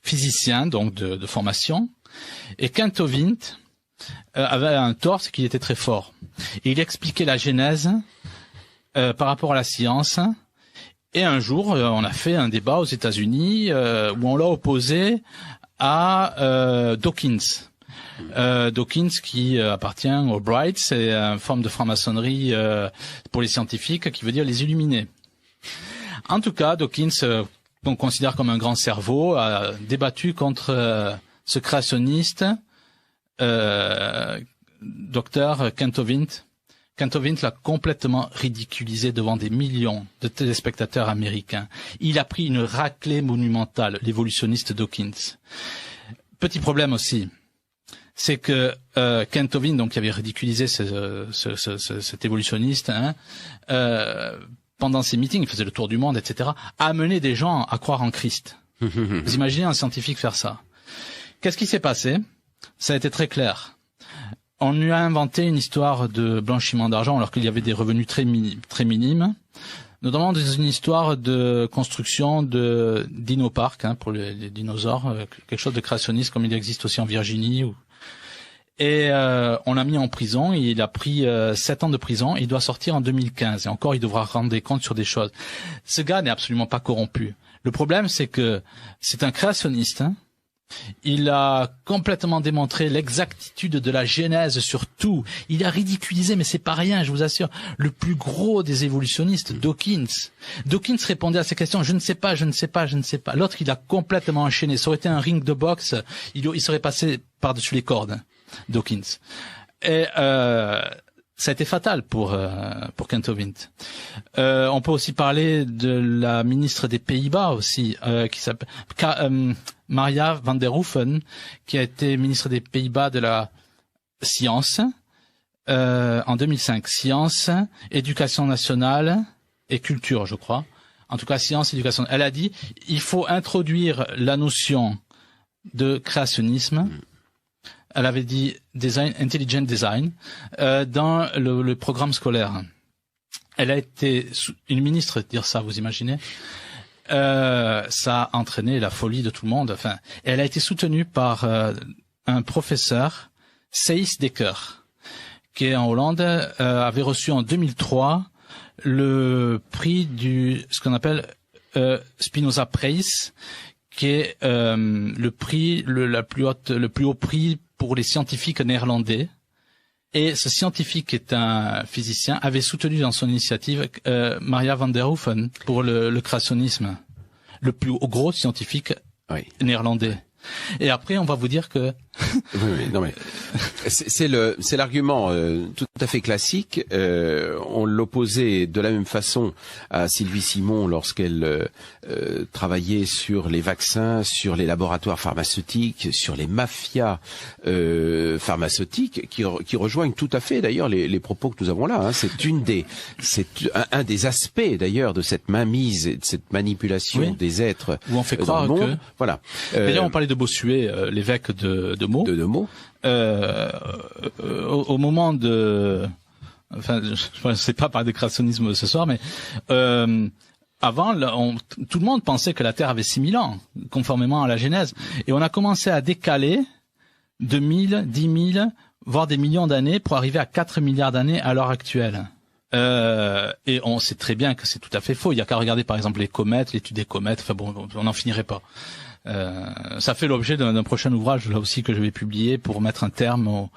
[SPEAKER 2] physicien donc de formation. Et Kent Ovint avait un tort, c'est qu'il était très fort. Et il expliquait la Genèse par rapport à la science. Et un jour, on a fait un débat aux États-Unis où on l'a opposé à Dawkins. Dawkins qui appartient aux Brights, c'est une forme de franc-maçonnerie pour les scientifiques qui veut dire les illuminés. En tout cas, Dawkins, qu'on considère comme un grand cerveau, a débattu contre ce créationniste, docteur Kent Ovint, Kent Ovint l'a complètement ridiculisé devant des millions de téléspectateurs américains. Il a pris une raclée monumentale, l'évolutionniste Dawkins. Petit problème aussi, c'est que Kent Ovint, donc qui avait ridiculisé cet évolutionniste, pendant ses meetings, il faisait le tour du monde, etc., a amené des gens à croire en Christ. Vous imaginez un scientifique faire ça? Qu'est-ce qui s'est passé? Ça a été très clair. On lui a inventé une histoire de blanchiment d'argent alors qu'il y avait des revenus très minimes, notamment dans une histoire de construction de dinopark pour les dinosaures, quelque chose de créationniste comme il existe aussi en Virginie. Et on l'a mis en prison, il a pris 7 ans de prison, il doit sortir en 2015 et encore il devra rendre des comptes sur des choses. Ce gars n'est absolument pas corrompu. Le problème c'est que c'est un créationniste. Il a complètement démontré l'exactitude de la Genèse sur tout. Il a ridiculisé, mais c'est pas rien, je vous assure, le plus gros des évolutionnistes, Dawkins. Dawkins répondait à ces questions, je ne sais pas, je ne sais pas, je ne sais pas. L'autre, il a complètement enchaîné. Ça aurait été un ring de boxe, il serait passé par-dessus les cordes, Dawkins. Et ça a été fatal pour Kent Ovint. On peut aussi parler de la ministre des Pays-Bas aussi, qui s'appelle Maria van der Hoeven, qui a été ministre des Pays-Bas de la science en 2005. Science, éducation nationale et culture, je crois. En tout cas, science, éducation. Elle a dit, il faut introduire la notion de créationnisme. Elle avait dit design, intelligent design, dans le programme scolaire. Elle a été une ministre dire ça, vous imaginez? Ça a entraîné la folie de tout le monde. Enfin, elle a été soutenue par un professeur, Seis Dekker, qui en Hollande avait reçu en 2003 le prix ce qu'on appelle Spinoza Prize, qui est le prix le plus haut prix pour les scientifiques néerlandais. Et ce scientifique, qui est un physicien, avait soutenu dans son initiative Maria van der Hoeven pour le créationnisme, le plus gros scientifique néerlandais. Et après, on va vous dire que
[SPEAKER 1] oui, non mais c'est l'argument tout à fait classique. On l'opposait de la même façon à Sylvie Simon lorsqu'elle travaillait sur les vaccins, sur les laboratoires pharmaceutiques, sur les mafias pharmaceutiques, qui rejoignent tout à fait d'ailleurs les propos que nous avons là. Hein. C'est un des aspects d'ailleurs de cette mainmise et de cette manipulation des êtres.
[SPEAKER 2] Où on fait croire que
[SPEAKER 1] voilà.
[SPEAKER 2] D'ailleurs, on parlait de Bossuet, l'évêque de Meaux.
[SPEAKER 1] De Meaux.
[SPEAKER 2] Au moment enfin, je ne sais pas parler de créationnisme ce soir, mais avant, tout le monde pensait que la Terre avait 6000 ans, conformément à la Genèse, et on a commencé à décaler 2000, 10 000, voire des millions d'années pour arriver à 4 milliards d'années à l'heure actuelle. Et on sait très bien que c'est tout à fait faux. Il y a qu'à regarder par exemple les comètes, l'étude des comètes. Enfin bon, on n'en finirait pas. Ça fait l'objet d'un prochain ouvrage là aussi que je vais publier pour mettre un terme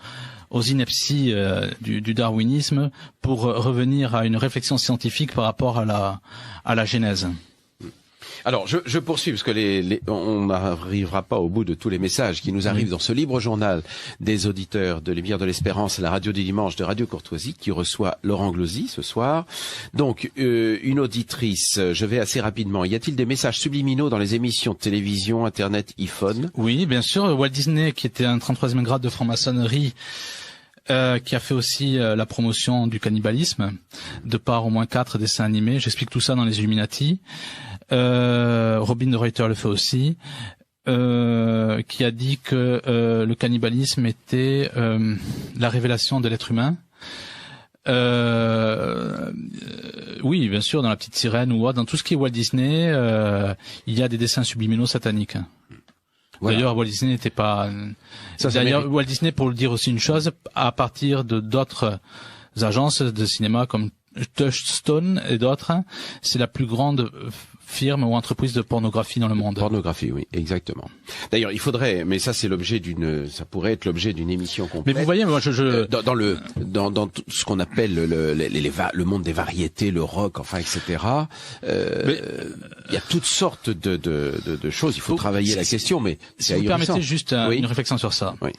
[SPEAKER 2] aux inepties du darwinisme, pour revenir à une réflexion scientifique par rapport à la Genèse.
[SPEAKER 1] Alors, je poursuis parce que on n'arrivera pas au bout de tous les messages qui nous arrivent dans ce libre journal des auditeurs de Lumière de l'Espérance, la radio du dimanche de Radio Courtoisie, qui reçoit Laurent Glosy ce soir. Donc, une auditrice, je vais assez rapidement. Y a-t-il des messages subliminaux dans les émissions de télévision, Internet, iPhone?
[SPEAKER 2] Oui, bien sûr. Walt Disney, qui était un 33e grade de franc-maçonnerie, qui a fait aussi la promotion du cannibalisme, de par au moins 4 dessins animés. J'explique tout ça dans les Illuminati. Robin de Reuter le fait aussi, qui a dit que le cannibalisme était la révélation de l'être humain. Oui, bien sûr, dans La Petite Sirène ou dans tout ce qui est Walt Disney, il y a des dessins subliminaux sataniques. Voilà. D'ailleurs, Walt Disney n'était pas... D'ailleurs, Walt Disney, pour le dire aussi une chose, à partir de d'autres agences de cinéma comme Touchstone et d'autres, c'est la plus grande firme ou entreprise de pornographie dans le monde.
[SPEAKER 1] Pornographie, oui, exactement. D'ailleurs, il faudrait, mais ça c'est l'objet ça pourrait être l'objet d'une émission complète.
[SPEAKER 2] Mais vous voyez, moi
[SPEAKER 1] dans tout ce qu'on appelle le monde des variétés, le rock, enfin, etc. Il y a toutes sortes de choses. Il faut travailler la question, mais
[SPEAKER 2] si vous permettez juste une réflexion sur ça. Oui.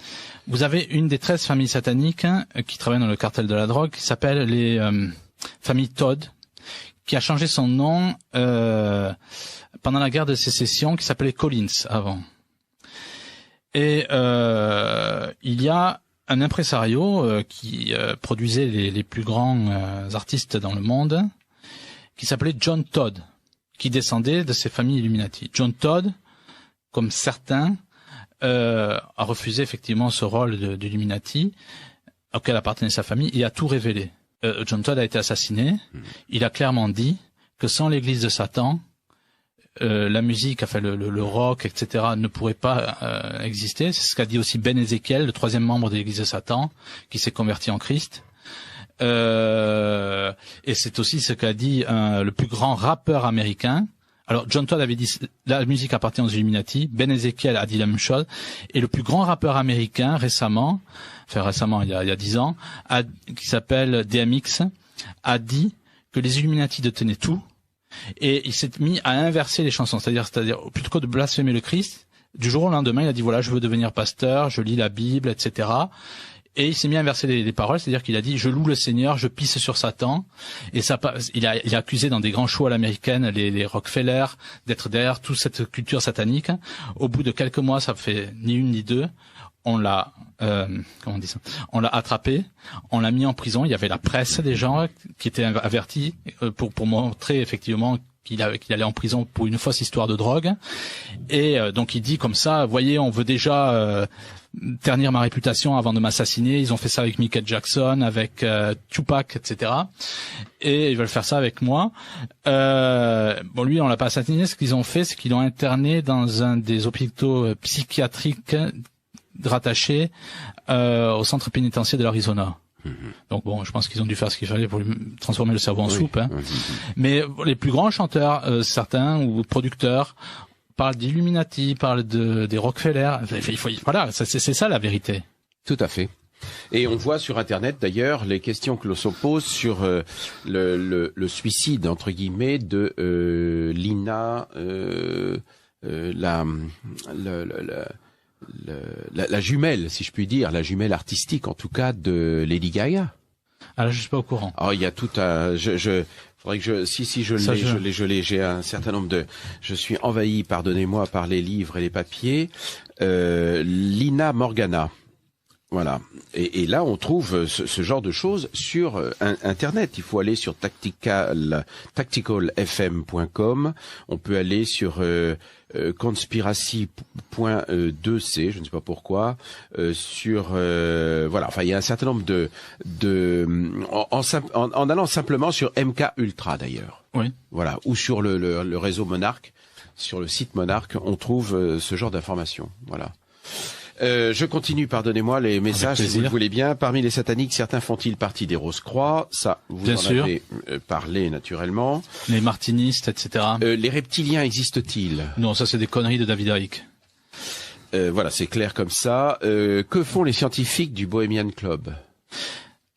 [SPEAKER 2] Vous avez une des 13 familles sataniques qui travaillent dans le cartel de la drogue, qui s'appelle les familles Todd, qui a changé son nom pendant la guerre de sécession, qui s'appelait Collins avant. Et il y a un impresario qui produisait les plus grands artistes dans le monde, qui s'appelait John Todd, qui descendait de ces familles Illuminati. John Todd, comme certains, a refusé effectivement ce rôle d'Illuminati auquel appartenait sa famille et a tout révélé. John Todd a été assassiné. Il a clairement dit que sans l'Église de Satan, la musique, enfin le rock, etc., ne pourrait pas exister. C'est ce qu'a dit aussi Ben Ezekiel, le 3e membre de l'Église de Satan, qui s'est converti en Christ. Et c'est aussi ce qu'a dit le plus grand rappeur américain. Alors John Todd avait dit la musique appartient aux Illuminati. Ben Ezekiel a dit la même chose. Et le plus grand rappeur américain récemment, il y a 10 ans, qui s'appelle DMX, a dit que les Illuminati détenaient tout. Et il s'est mis à inverser les chansons, c'est-à-dire plutôt que de blasphémer le Christ, du jour au lendemain, il a dit voilà, je veux devenir pasteur, je lis la Bible, etc. Et il s'est mis à inverser les paroles, c'est-à-dire qu'il a dit je loue le Seigneur, je pisse sur Satan. Et ça, il a accusé dans des grands shows à l'américaine les Rockefeller d'être derrière toute cette culture satanique. Au bout de quelques mois, ça fait ni une ni deux. On l'a, on l'a attrapé, on l'a mis en prison. Il y avait la presse des gens qui étaient avertis pour montrer effectivement qu'il allait en prison pour une fausse histoire de drogue. Et donc il dit comme ça, voyez, on veut déjà ternir ma réputation avant de m'assassiner. Ils ont fait ça avec Michael Jackson, avec Tupac, etc. Et ils veulent faire ça avec moi. Bon, lui, on l'a pas assassiné. Ce qu'ils ont fait, c'est qu'ils l'ont interné dans un des hôpitaux psychiatriques rattaché au centre pénitentiaire de l'Arizona. Donc bon, je pense qu'ils ont dû faire ce qu'il fallait pour lui transformer le cerveau en soupe. Hein. Mais les plus grands chanteurs, certains ou producteurs, parlent d'Illuminati, parlent des Rockefeller. Voilà, c'est ça la vérité.
[SPEAKER 1] Tout à fait. Et on voit sur Internet d'ailleurs les questions que l'on se pose sur le suicide entre guillemets de Lina, la jumelle, si je puis dire, la jumelle artistique en tout cas de Lady Gaga.
[SPEAKER 2] Alors je suis pas au courant.
[SPEAKER 1] Alors il y a tout un, faudrait que je l'ai, j'ai un certain nombre de, je suis envahi, pardonnez-moi, par les livres et les papiers. Lina Morgana. Voilà. Et là, on trouve ce genre de choses sur Internet. Il faut aller sur tacticalfm.com. On peut aller sur conspiracy.2c, je ne sais pas pourquoi, voilà. Enfin, il y a un certain nombre en allant simplement sur MK Ultra d'ailleurs.
[SPEAKER 2] Oui.
[SPEAKER 1] Voilà. Ou sur le réseau Monarch, sur le site Monarch, on trouve ce genre d'informations. Voilà. Je continue, pardonnez-moi, les messages, si vous le voulez bien. Parmi les sataniques, certains font-ils partie des Rose-Croix? Ça, vous en avez parlé naturellement.
[SPEAKER 2] Les martinistes, etc.
[SPEAKER 1] Les reptiliens existent-ils?
[SPEAKER 2] Non, ça c'est des conneries de David Icke.
[SPEAKER 1] Voilà, c'est clair comme ça. Que font les scientifiques du Bohemian Club?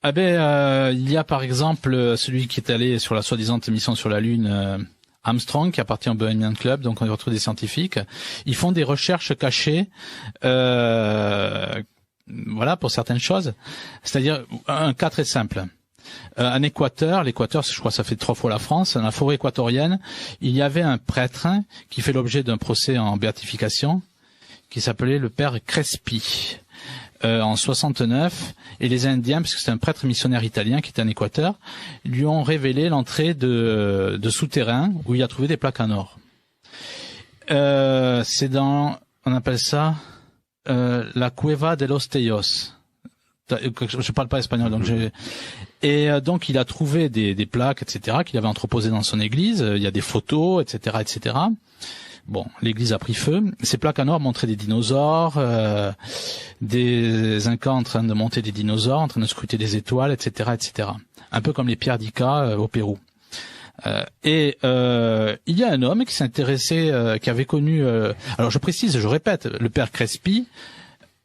[SPEAKER 2] Ah ben, il y a par exemple celui qui est allé sur la soi-disant mission sur la Lune, Armstrong, qui appartient au Bohemian Club, donc on y retrouve des scientifiques. Ils font des recherches cachées, voilà, pour certaines choses. C'est-à-dire, un cas très simple. En Équateur, l'Équateur, je crois que ça fait 3 fois la France, dans la forêt équatorienne, il y avait un prêtre qui fait l'objet d'un procès en béatification, qui s'appelait le père Crespi. En 69, et les Indiens, parce que c'est un prêtre missionnaire italien qui était en Équateur, lui ont révélé l'entrée de souterrains où il a trouvé des plaques en or. C'est on appelle ça la Cueva de los Teos. Je parle pas espagnol, donc donc il a trouvé des plaques, etc., qu'il avait entreposées dans son église. Il y a des photos, etc., etc. Bon, l'église a pris feu. Ces plaques en or montraient des dinosaures, des Incas en train de monter des dinosaures, en train de scruter des étoiles, etc., etc. Un peu comme les pierres d'Ica au Pérou. Il y a un homme qui s'intéressait, qui avait connu. Alors je précise, je répète, le père Crespi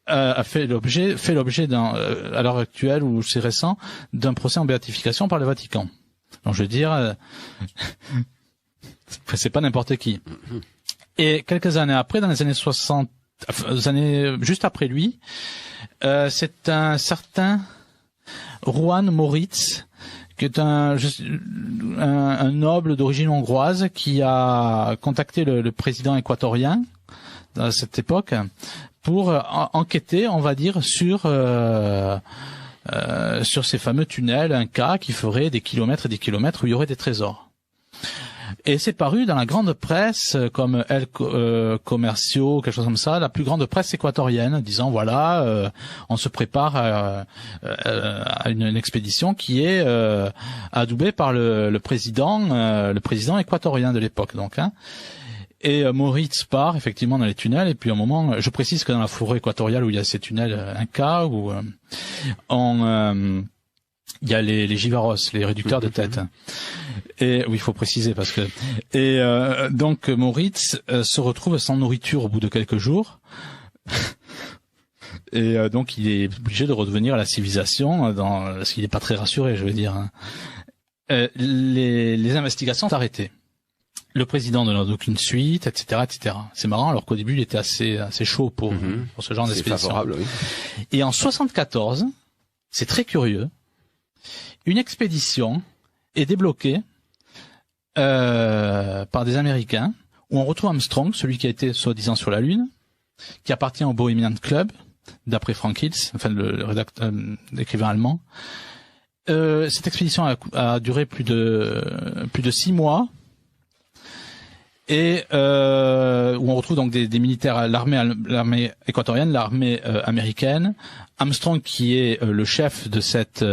[SPEAKER 2] a fait l'objet à l'heure actuelle ou c'est récent d'un procès en béatification par le Vatican. Donc je veux dire. C'est pas n'importe qui. Et quelques années après, dans les années 60, juste après lui, c'est un certain Juan Moritz, qui est un noble d'origine hongroise qui a contacté le président équatorien à cette époque pour enquêter, on va dire, sur ces fameux tunnels Inca qui feraient des kilomètres et des kilomètres où il y aurait des trésors. Et c'est paru dans la grande presse comme El Comercio, quelque chose comme ça, la plus grande presse équatorienne, disant voilà, on se prépare à une expédition qui est adoubée par le président équatorien de l'époque, donc. Hein. Et Moritz part effectivement dans les tunnels, et puis à un moment, je précise que dans la forêt équatoriale où il y a ces tunnels Inca, où il y a les jivaros, les réducteurs de tête. Et oui, il faut préciser parce que donc Moritz se retrouve sans nourriture au bout de quelques jours. Et donc il est obligé de redevenir à la civilisation parce qu'il n'est pas très rassuré, je veux dire. Hein. Les investigations sont arrêtées. Le président ne donne aucune suite, etc., etc. C'est marrant, alors qu'au début il était assez chaud pour ce genre d'expédition.
[SPEAKER 1] C'est favorable, oui.
[SPEAKER 2] Et en 74, c'est très curieux. Une expédition est débloquée par des Américains où on retrouve Armstrong, celui qui a été soi-disant sur la Lune, qui appartient au Bohemian Club, d'après Frank Hills, enfin l'écrivain allemand. Cette expédition a duré plus de 6 mois et où on retrouve donc des militaires, l'armée équatorienne, l'armée américaine, Armstrong qui est le chef de cette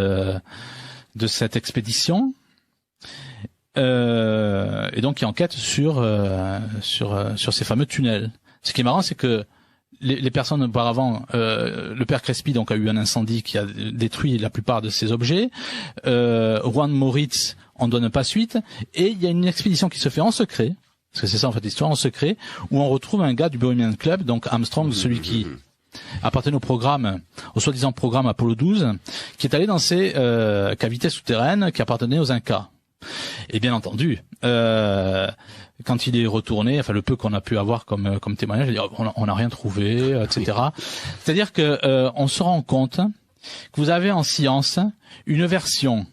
[SPEAKER 2] expédition, et donc qui enquête sur ces fameux tunnels. Ce qui est marrant, c'est que les personnes auparavant, le père Crespi donc a eu un incendie qui a détruit la plupart de ces objets. Juan Moritz, on donne pas suite, et il y a une expédition qui se fait en secret, parce que c'est ça en fait l'histoire, en secret, où on retrouve un gars du Bohemian Club, donc Armstrong, celui qui appartenait au soi-disant programme Apollo 12, qui est allé dans ces cavités souterraines qui appartenaient aux Incas. Et bien entendu, quand il est retourné, enfin le peu qu'on a pu avoir comme témoignage, il dit, on n'a rien trouvé, etc. C'est-à-dire que on se rend compte que vous avez en science une version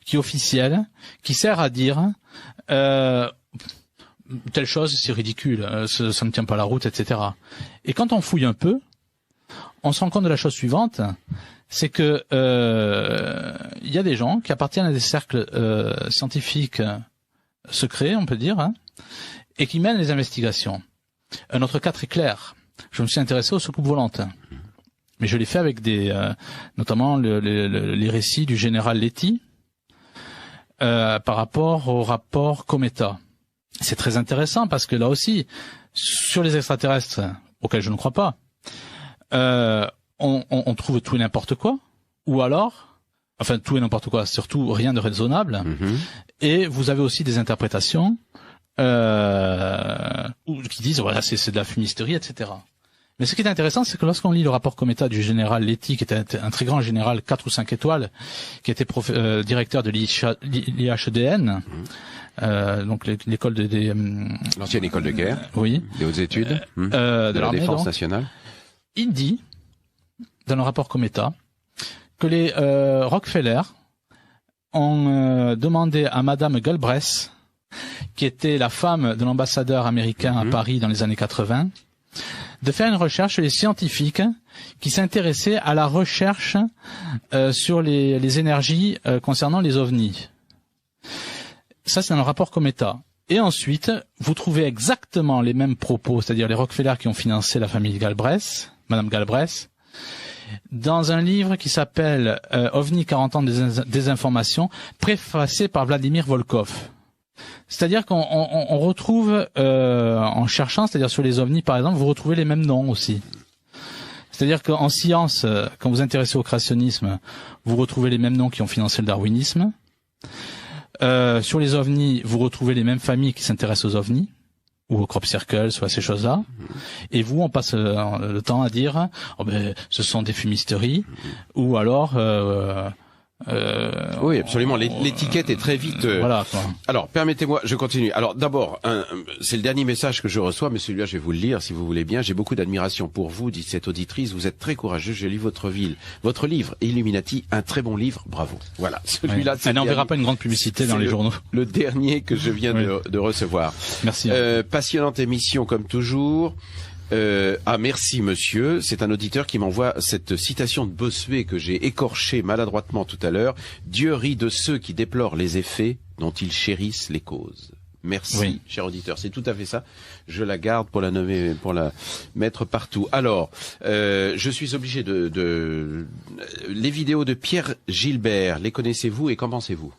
[SPEAKER 2] qui est officielle, qui sert à dire telle chose, c'est ridicule, ça ne tient pas la route, etc. Et quand on fouille un peu, on se rend compte de la chose suivante, c'est que il y a des gens qui appartiennent à des cercles scientifiques secrets, on peut dire, hein, et qui mènent les investigations. Un autre cas très clair, je me suis intéressé aux soucoupes volantes, mais je l'ai fait avec notamment les récits du général Letty par rapport au rapport Cometa. C'est très intéressant parce que là aussi, sur les extraterrestres, auxquels je ne crois pas, on trouve tout et n'importe quoi, ou alors, enfin tout et n'importe quoi, surtout rien de raisonnable, et vous avez aussi des interprétations qui disent voilà c'est de la fumisterie, etc. Mais ce qui est intéressant, c'est que lorsqu'on lit le rapport Cometa du général Letty, qui était un très grand général, 4 ou 5 étoiles, qui était directeur de l'IHEDN, donc l'école
[SPEAKER 1] l'ancienne école de guerre,
[SPEAKER 2] oui,
[SPEAKER 1] des hautes études,
[SPEAKER 2] de
[SPEAKER 1] la défense nationale.
[SPEAKER 2] Il dit, dans le rapport Cometa, que les Rockefeller ont demandé à Madame Galbraith, qui était la femme de l'ambassadeur américain à Paris dans les années 80, de faire une recherche sur les scientifiques qui s'intéressaient à la recherche sur les énergies concernant les ovnis. Ça, c'est dans le rapport Cometa. Et ensuite, vous trouvez exactement les mêmes propos, c'est-à-dire les Rockefeller qui ont financé la famille Galbraith, Madame Galbraith, dans un livre qui s'appelle OVNI 40 ans des informations, préfacé par Vladimir Volkov. C'est-à-dire qu'on retrouve, en cherchant, c'est-à-dire sur les ovnis par exemple, vous retrouvez les mêmes noms aussi. C'est-à-dire qu'en science, quand vous intéressez au créationnisme, vous retrouvez les mêmes noms qui ont financé le darwinisme. Sur les ovnis, vous retrouvez les mêmes familles qui s'intéressent aux ovnis, ou au crop circle, ou à ces choses-là. Et vous, on passe le temps à dire, oh ben, ce sont des fumisteries, ou alors,
[SPEAKER 1] Oui, absolument. L'étiquette est très vite.
[SPEAKER 2] Voilà. Quoi.
[SPEAKER 1] Alors, permettez-moi, je continue. Alors, d'abord, c'est le dernier message que je reçois, mais celui-là, je vais vous le lire, si vous voulez bien. J'ai beaucoup d'admiration pour vous, dit cette auditrice. Vous êtes très courageux. J'ai lu votre livre, Illuminati, un très bon livre. Bravo. Voilà. Celui-là,
[SPEAKER 2] Elle n'enverra pas une grande publicité dans les journaux.
[SPEAKER 1] Le dernier que je viens de recevoir.
[SPEAKER 2] Merci.
[SPEAKER 1] Passionnante émission, comme toujours. Merci monsieur, c'est un auditeur qui m'envoie cette citation de Bossuet que j'ai écorchée maladroitement tout à l'heure. Dieu rit de ceux qui déplorent les effets dont ils chérissent les causes. Merci, cher auditeur, c'est tout à fait ça. Je la garde pour la nommer, pour la mettre partout. Alors, je suis obligé les vidéos de Pierre Gilbert, les connaissez-vous et qu'en pensez-vous?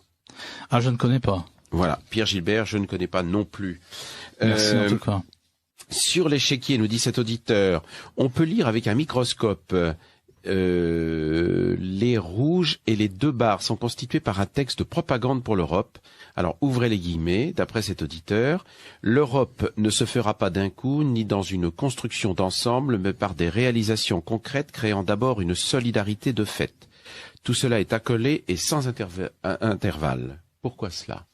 [SPEAKER 2] Ah, je ne connais pas.
[SPEAKER 1] Voilà, Pierre Gilbert, je ne connais pas non plus.
[SPEAKER 2] Merci en tout cas.
[SPEAKER 1] Sur l'échiquier, nous dit cet auditeur, on peut lire avec un microscope. Les rouges et les 2 barres sont constitués par un texte de propagande pour l'Europe. Alors, ouvrez les guillemets, d'après cet auditeur, l'Europe ne se fera pas d'un coup, ni dans une construction d'ensemble, mais par des réalisations concrètes créant d'abord une solidarité de fait. Tout cela est accolé et sans intervalle. Pourquoi cela ?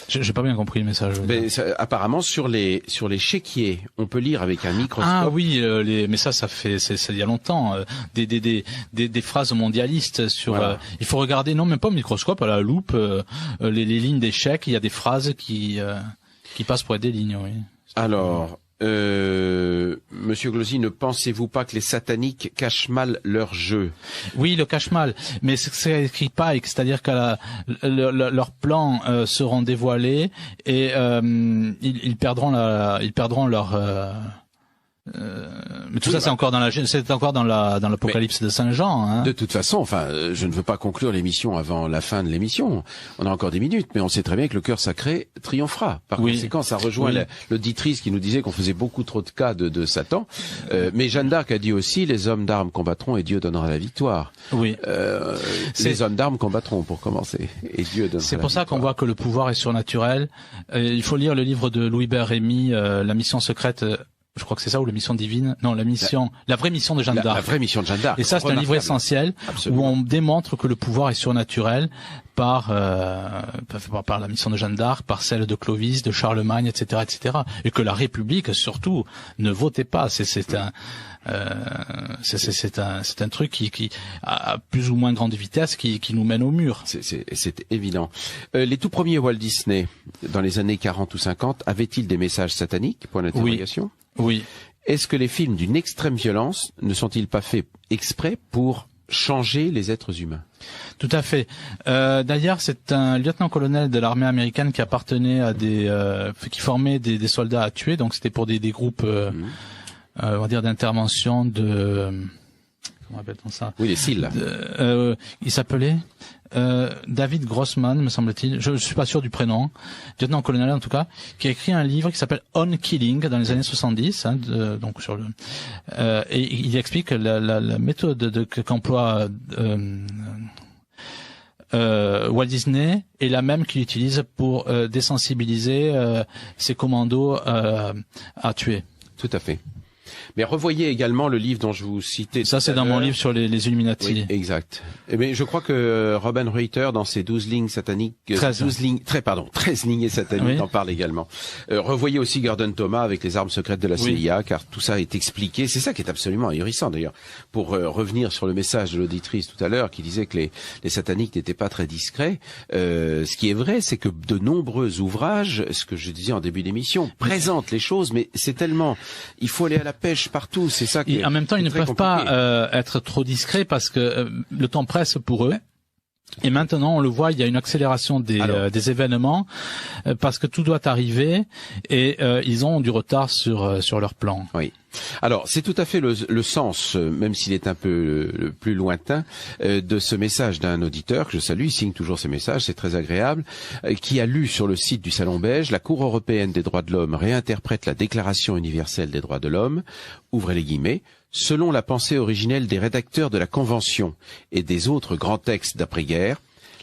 [SPEAKER 2] J'ai pas bien compris le message.
[SPEAKER 1] Mais apparemment sur les chéquiers, on peut lire avec un microscope.
[SPEAKER 2] Ah oui, mais ça fait c'est il y a longtemps des phrases mondialistes sur.
[SPEAKER 1] Voilà.
[SPEAKER 2] Il faut regarder non même pas au microscope, à la loupe, les lignes des chèques. Il y a des phrases qui passent pour être des lignes. Oui.
[SPEAKER 1] Alors, Monsieur Glosy, ne pensez-vous pas que les sataniques cachent mal leur jeu?
[SPEAKER 2] Oui, le cachent mal, mais c'est écrit pas, c'est-à-dire que leurs plans seront dévoilés et ils perdront leur. Mais tout ça, c'est encore dans l'Apocalypse de Saint Jean. Hein.
[SPEAKER 1] De toute façon, enfin, je ne veux pas conclure l'émission avant la fin de l'émission. On a encore 10 minutes, mais on sait très bien que le cœur sacré triomphera. Par conséquent, ça rejoint l'auditrice qui nous disait qu'on faisait beaucoup trop de cas de Satan. Mais Jeanne d'Arc a dit aussi, les hommes d'armes combattront et Dieu donnera la victoire.
[SPEAKER 2] Oui.
[SPEAKER 1] Les hommes d'armes combattront pour commencer et Dieu donnera la victoire.
[SPEAKER 2] C'est pour ça qu'on voit que le pouvoir est surnaturel. Il faut lire le livre de Louis-Hébert Rémy, La mission secrète. Je crois que c'est ça, ou la mission divine. Non, la vraie mission de Jeanne d'Arc.
[SPEAKER 1] La vraie mission de Jeanne d'Arc.
[SPEAKER 2] Et ça, c'est un livre essentiel. Absolument. Où on démontre que le pouvoir est surnaturel par la mission de Jeanne d'Arc, par celle de Clovis, de Charlemagne, etc., etc. Et que la République, surtout, ne votait pas. C'est un truc qui à plus ou moins grande vitesse qui nous mène au mur.
[SPEAKER 1] C'est évident. Les tout premiers Walt Disney, dans les années 40 ou 50, avaient-ils des messages sataniques? Point d'interrogation.
[SPEAKER 2] Oui.
[SPEAKER 1] Est-ce que les films d'une extrême violence ne sont-ils pas faits exprès pour changer les êtres humains?
[SPEAKER 2] Tout à fait. D'ailleurs, c'est un lieutenant-colonel de l'armée américaine qui appartenait à qui formait des soldats à tuer. Donc c'était pour des groupes, on va dire, d'intervention comment appelle-t-on ça?
[SPEAKER 1] Oui, les SEAL.
[SPEAKER 2] Il s'appelait David Grossman, me semble-t-il. Je suis pas sûr du prénom. Lieutenant-colonel en tout cas, qui a écrit un livre qui s'appelle On Killing dans les années 70. Donc sur et il explique la méthode qu'emploie Walt Disney est la même qu'il utilise pour désensibiliser ses commandos à tuer.
[SPEAKER 1] Tout à fait. Mais revoyez également le livre dont je vous citais.
[SPEAKER 2] Ça, c'est dans mon livre sur les Illuminati.
[SPEAKER 1] Oui, exact. Mais je crois que Robin Reuter, dans ses 12 lignes sataniques, 13 lignes sataniques, en parle également. Revoyez aussi Gordon Thomas avec les armes secrètes de la CIA, car tout ça est expliqué. C'est ça qui est absolument ahurissant, d'ailleurs. Pour revenir sur le message de l'auditrice tout à l'heure, qui disait que les sataniques n'étaient pas très discrets. Ce qui est vrai, c'est que de nombreux ouvrages, ce que je disais en début d'émission, présentent les choses, mais c'est tellement, il faut aller à la pêche partout, c'est ça qui est.
[SPEAKER 2] En même temps, ils ne peuvent pas être trop discrets parce que le temps presse pour eux. Et maintenant, on le voit, il y a une accélération des événements parce que tout doit arriver et ils ont du retard sur leur plan.
[SPEAKER 1] Oui. Alors, c'est tout à fait le sens, même s'il est un peu plus lointain, de ce message d'un auditeur que je salue, il signe toujours ses messages, c'est très agréable, qui a lu sur le site du Salon Belge, la Cour européenne des droits de l'homme réinterprète la Déclaration universelle des droits de l'homme, ouvrez les guillemets, selon la pensée originelle des rédacteurs de la Convention et des autres grands textes d'après-guerre,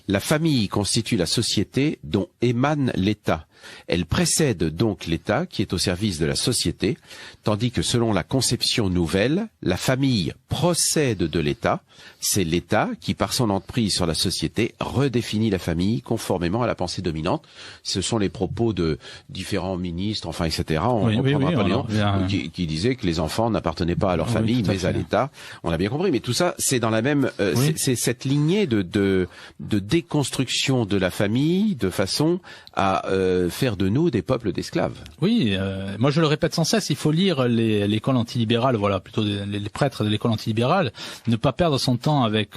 [SPEAKER 1] la famille constitue la société dont émane l'État. Elle précède donc l'État qui est au service de la société, tandis que selon la conception nouvelle, la famille procède de l'État. C'est l'État qui, par son emprise sur la société, redéfinit la famille conformément à la pensée dominante. Ce sont les propos de différents ministres, enfin, etc. On reprendra pas les noms, qui disaient que les enfants n'appartenaient pas à leur famille, mais à l'État. On a bien compris, mais tout ça, c'est dans la même, c'est cette lignée de déconstruction de la famille, de façon à faire de nous des peuples d'esclaves.
[SPEAKER 2] Oui, moi je le répète sans cesse, il faut lire l'école antilibérale, voilà, plutôt les prêtres de l'école antilibérale, ne pas perdre son temps avec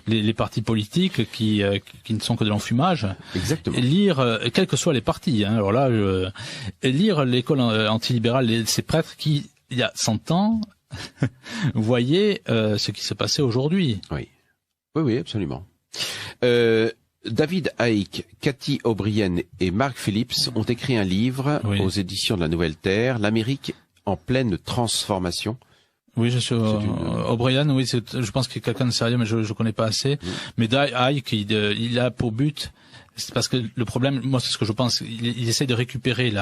[SPEAKER 2] les partis politiques qui ne sont que de l'enfumage.
[SPEAKER 1] Exactement.
[SPEAKER 2] Et lire, quels que soient les partis, hein, alors là, lire l'école antilibérale, ces prêtres qui, il y a 100 ans, voyaient ce qui se passait aujourd'hui.
[SPEAKER 1] Oui, oui, oui, absolument. David Icke, Cathy O'Brien et Mark Phillips ont écrit un livre aux éditions de la Nouvelle Terre, l'Amérique en pleine transformation.
[SPEAKER 2] Oui, je suis O'Brien. Oui, je pense qu'il y a quelqu'un de sérieux, mais je connais pas assez. Mais Icke, il a pour but, c'est parce que le problème, moi, c'est ce que je pense, il essaie de récupérer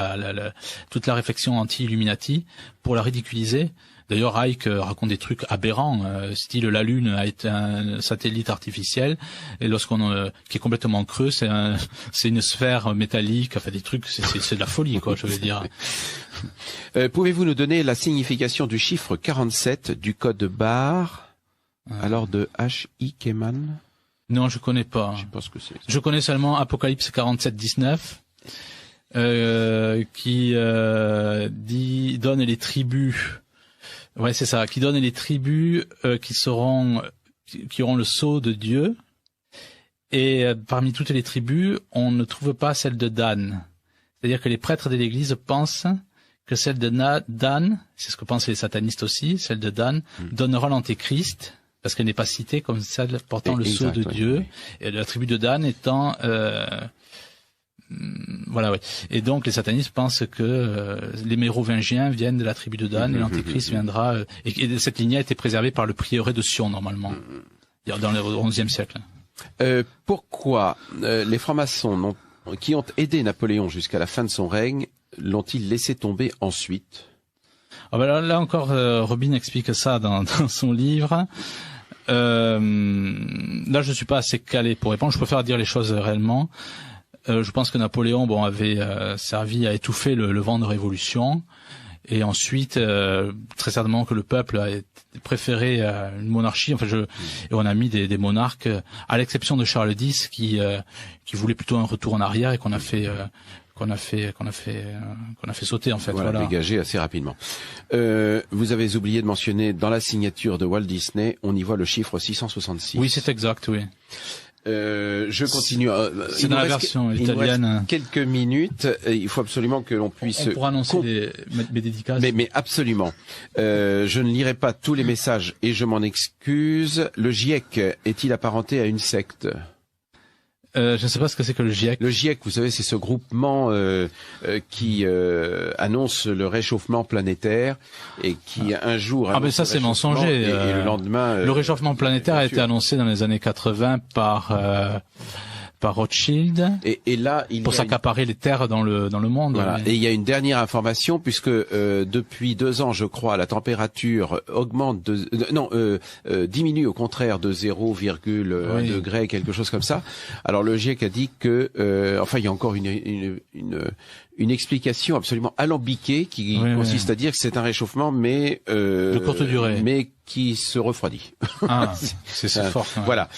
[SPEAKER 2] toute la réflexion anti-Illuminati pour la ridiculiser. D'ailleurs, Icke raconte des trucs aberrants, style la Lune a été un satellite artificiel, et qui est complètement creux, c'est une sphère métallique, enfin des trucs, c'est de la folie, quoi, je veux dire.
[SPEAKER 1] Pouvez-vous nous donner la signification du chiffre 47 du code barre, alors de H.I. Keman?
[SPEAKER 2] Non, je connais pas.
[SPEAKER 1] Je sais pas ce que c'est.
[SPEAKER 2] Je connais seulement Apocalypse 47-19, qui donne les tribus. Ouais, c'est ça, qui donne les tribus qui auront le sceau de Dieu. Et parmi toutes les tribus, on ne trouve pas celle de Dan. C'est-à-dire que les prêtres de l'Église pensent que celle de Dan, c'est ce que pensent les satanistes aussi, celle de Dan donnera l'antéchrist, parce qu'elle n'est pas citée comme celle portant le sceau de Dieu. Oui. Et la tribu de Dan étant... voilà, oui. Et donc les satanistes pensent que les mérovingiens viennent de la tribu de Dan et l'antéchrist viendra. Et cette lignée a été préservée par le prieuré de Sion normalement, dans le XIe siècle.
[SPEAKER 1] Pourquoi les francs-maçons qui ont aidé Napoléon jusqu'à la fin de son règne l'ont-ils laissé tomber ensuite?
[SPEAKER 2] Là encore, Robin explique ça dans son livre. Là, je suis pas assez calé pour répondre. Je préfère dire les choses réellement. Je pense que Napoléon, avait servi à étouffer le vent de révolution, et ensuite très certainement que le peuple a préféré une monarchie. Enfin, et on a mis des monarques, à l'exception de Charles X, qui voulait plutôt un retour en arrière et qu'on a fait sauter en fait.
[SPEAKER 1] Voilà. Dégagé assez rapidement. Vous avez oublié de mentionner dans la signature de Walt Disney, on y voit le chiffre 666.
[SPEAKER 2] Oui, c'est exact, oui.
[SPEAKER 1] Je continue.
[SPEAKER 2] C'est dans la version italienne.
[SPEAKER 1] Quelques minutes. Il faut absolument que l'on puisse.
[SPEAKER 2] On pourra annoncer mes dédicaces.
[SPEAKER 1] Mais absolument. Je ne lirai pas tous les messages et je m'en excuse. Le GIEC est-il apparenté à une secte?
[SPEAKER 2] Je ne sais pas ce que c'est que le GIEC.
[SPEAKER 1] Le GIEC, vous savez, c'est ce groupement qui annonce le réchauffement planétaire et qui un jour...
[SPEAKER 2] mais ça c'est mensonger.
[SPEAKER 1] Et le lendemain...
[SPEAKER 2] le réchauffement planétaire a été annoncé dans les années 80 par Rothschild,
[SPEAKER 1] et là,
[SPEAKER 2] pour s'accaparer les terres dans le monde.
[SPEAKER 1] Voilà. Et il y a une dernière information, puisque depuis 2 ans, je crois, la température augmente diminue au contraire de 0,1 degré, quelque chose comme ça. Alors le GIEC a dit que, il y a encore une explication absolument alambiquée qui consiste à dire que c'est un réchauffement, mais
[SPEAKER 2] de courte durée,
[SPEAKER 1] mais qui se refroidit.
[SPEAKER 2] C'est fort. Hein.
[SPEAKER 1] Voilà.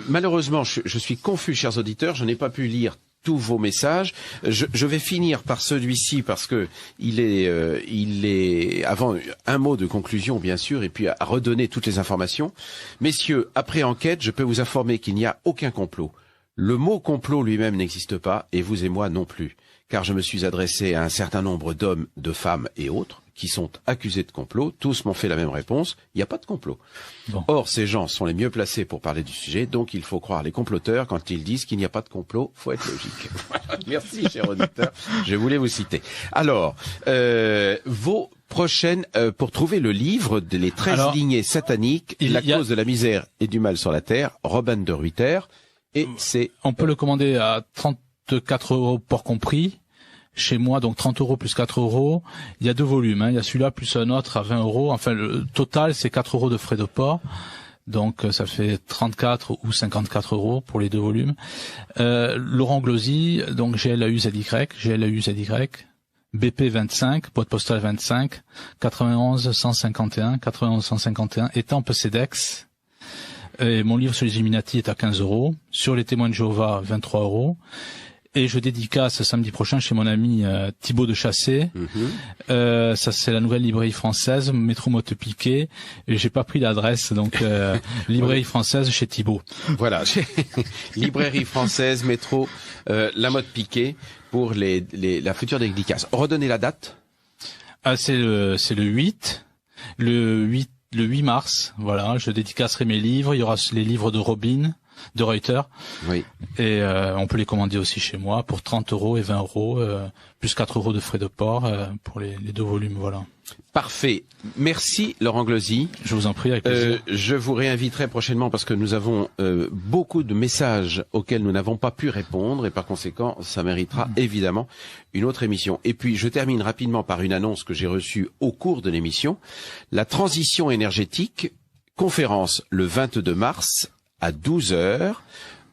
[SPEAKER 1] Malheureusement, je suis confus, chers auditeurs. Je n'ai pas pu lire tous vos messages. Je vais finir par celui-ci parce que il est avant un mot de conclusion, bien sûr, et puis à redonner toutes les informations. Messieurs, après enquête, je peux vous informer qu'il n'y a aucun complot. Le mot complot lui-même n'existe pas, et vous et moi non plus, car je me suis adressé à un certain nombre d'hommes, de femmes et autres qui sont accusés de complot. Tous m'ont fait la même réponse, il n'y a pas de complot. Bon. Or, ces gens sont les mieux placés pour parler du sujet, donc il faut croire les comploteurs quand ils disent qu'il n'y a pas de complot, faut être logique. Merci, cher auditeur, je voulais vous citer. Alors, vos prochaines, pour trouver le livre des 13 lignées sataniques, cause de la misère et du mal sur la terre, Robin de Ruyter, et c'est...
[SPEAKER 2] On peut le commander à 34 € port compris. Chez moi, donc 30 € plus 4 €. Il y a 2 volumes, hein. Il y a celui-là plus un autre à 20 €. Enfin, le total, c'est 4 € de frais de port. Donc, ça fait 34 ou 54 € pour les 2 volumes. Laurent Glosy, donc GLAU-ZY, BP 25, boîte postale 25, 91 151, étampe CEDEX. Et mon livre sur les Illuminati est à 15 €. Sur les témoins de Jéhovah, 23 €. Et je dédicace samedi prochain chez mon ami Thibaut de Chassé. Ça, c'est la nouvelle librairie française, métro Motte-Piquet. Et j'ai pas pris l'adresse, donc librairie française chez Thibaut.
[SPEAKER 1] Voilà, librairie française, métro La Motte-Piquet pour la future dédicace. Redonnez la date.
[SPEAKER 2] C'est le 8. Le 8 mars, voilà, je dédicacerai mes livres. Il y aura les livres de Robin, de Reuter. Oui. Et on peut les commander aussi chez moi pour 30 € et 20 €, plus 4 € de frais de port pour les 2 volumes, voilà.
[SPEAKER 1] Parfait. Merci Laurent Glosy.
[SPEAKER 2] Je vous en prie, avec plaisir.
[SPEAKER 1] Je vous réinviterai prochainement parce que nous avons beaucoup de messages auxquels nous n'avons pas pu répondre et par conséquent, ça méritera évidemment une autre émission. Et puis, je termine rapidement par une annonce que j'ai reçue au cours de l'émission. La transition énergétique, conférence le 22 mars à 12 h,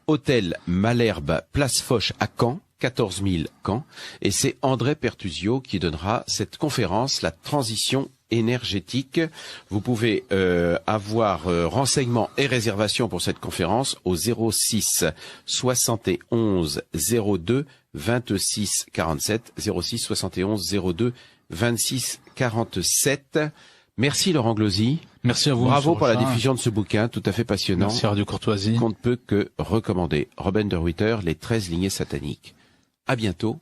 [SPEAKER 1] hôtel Malherbe, place Foch à Caen. 14 000 Caen, et c'est André Pertusio qui donnera cette conférence, la transition énergétique. Vous pouvez avoir renseignements et réservations pour cette conférence au 06 71 02 26 47, 06 71 02 26 47. Merci Laurent Glosy.
[SPEAKER 2] Merci à vous.
[SPEAKER 1] Bravo pour la diffusion de ce bouquin, tout à fait passionnant.
[SPEAKER 2] Merci Radio Courtoisie.
[SPEAKER 1] Qu'on ne peut que recommander. Robin de Ruyter, Les 13 lignées sataniques. À bientôt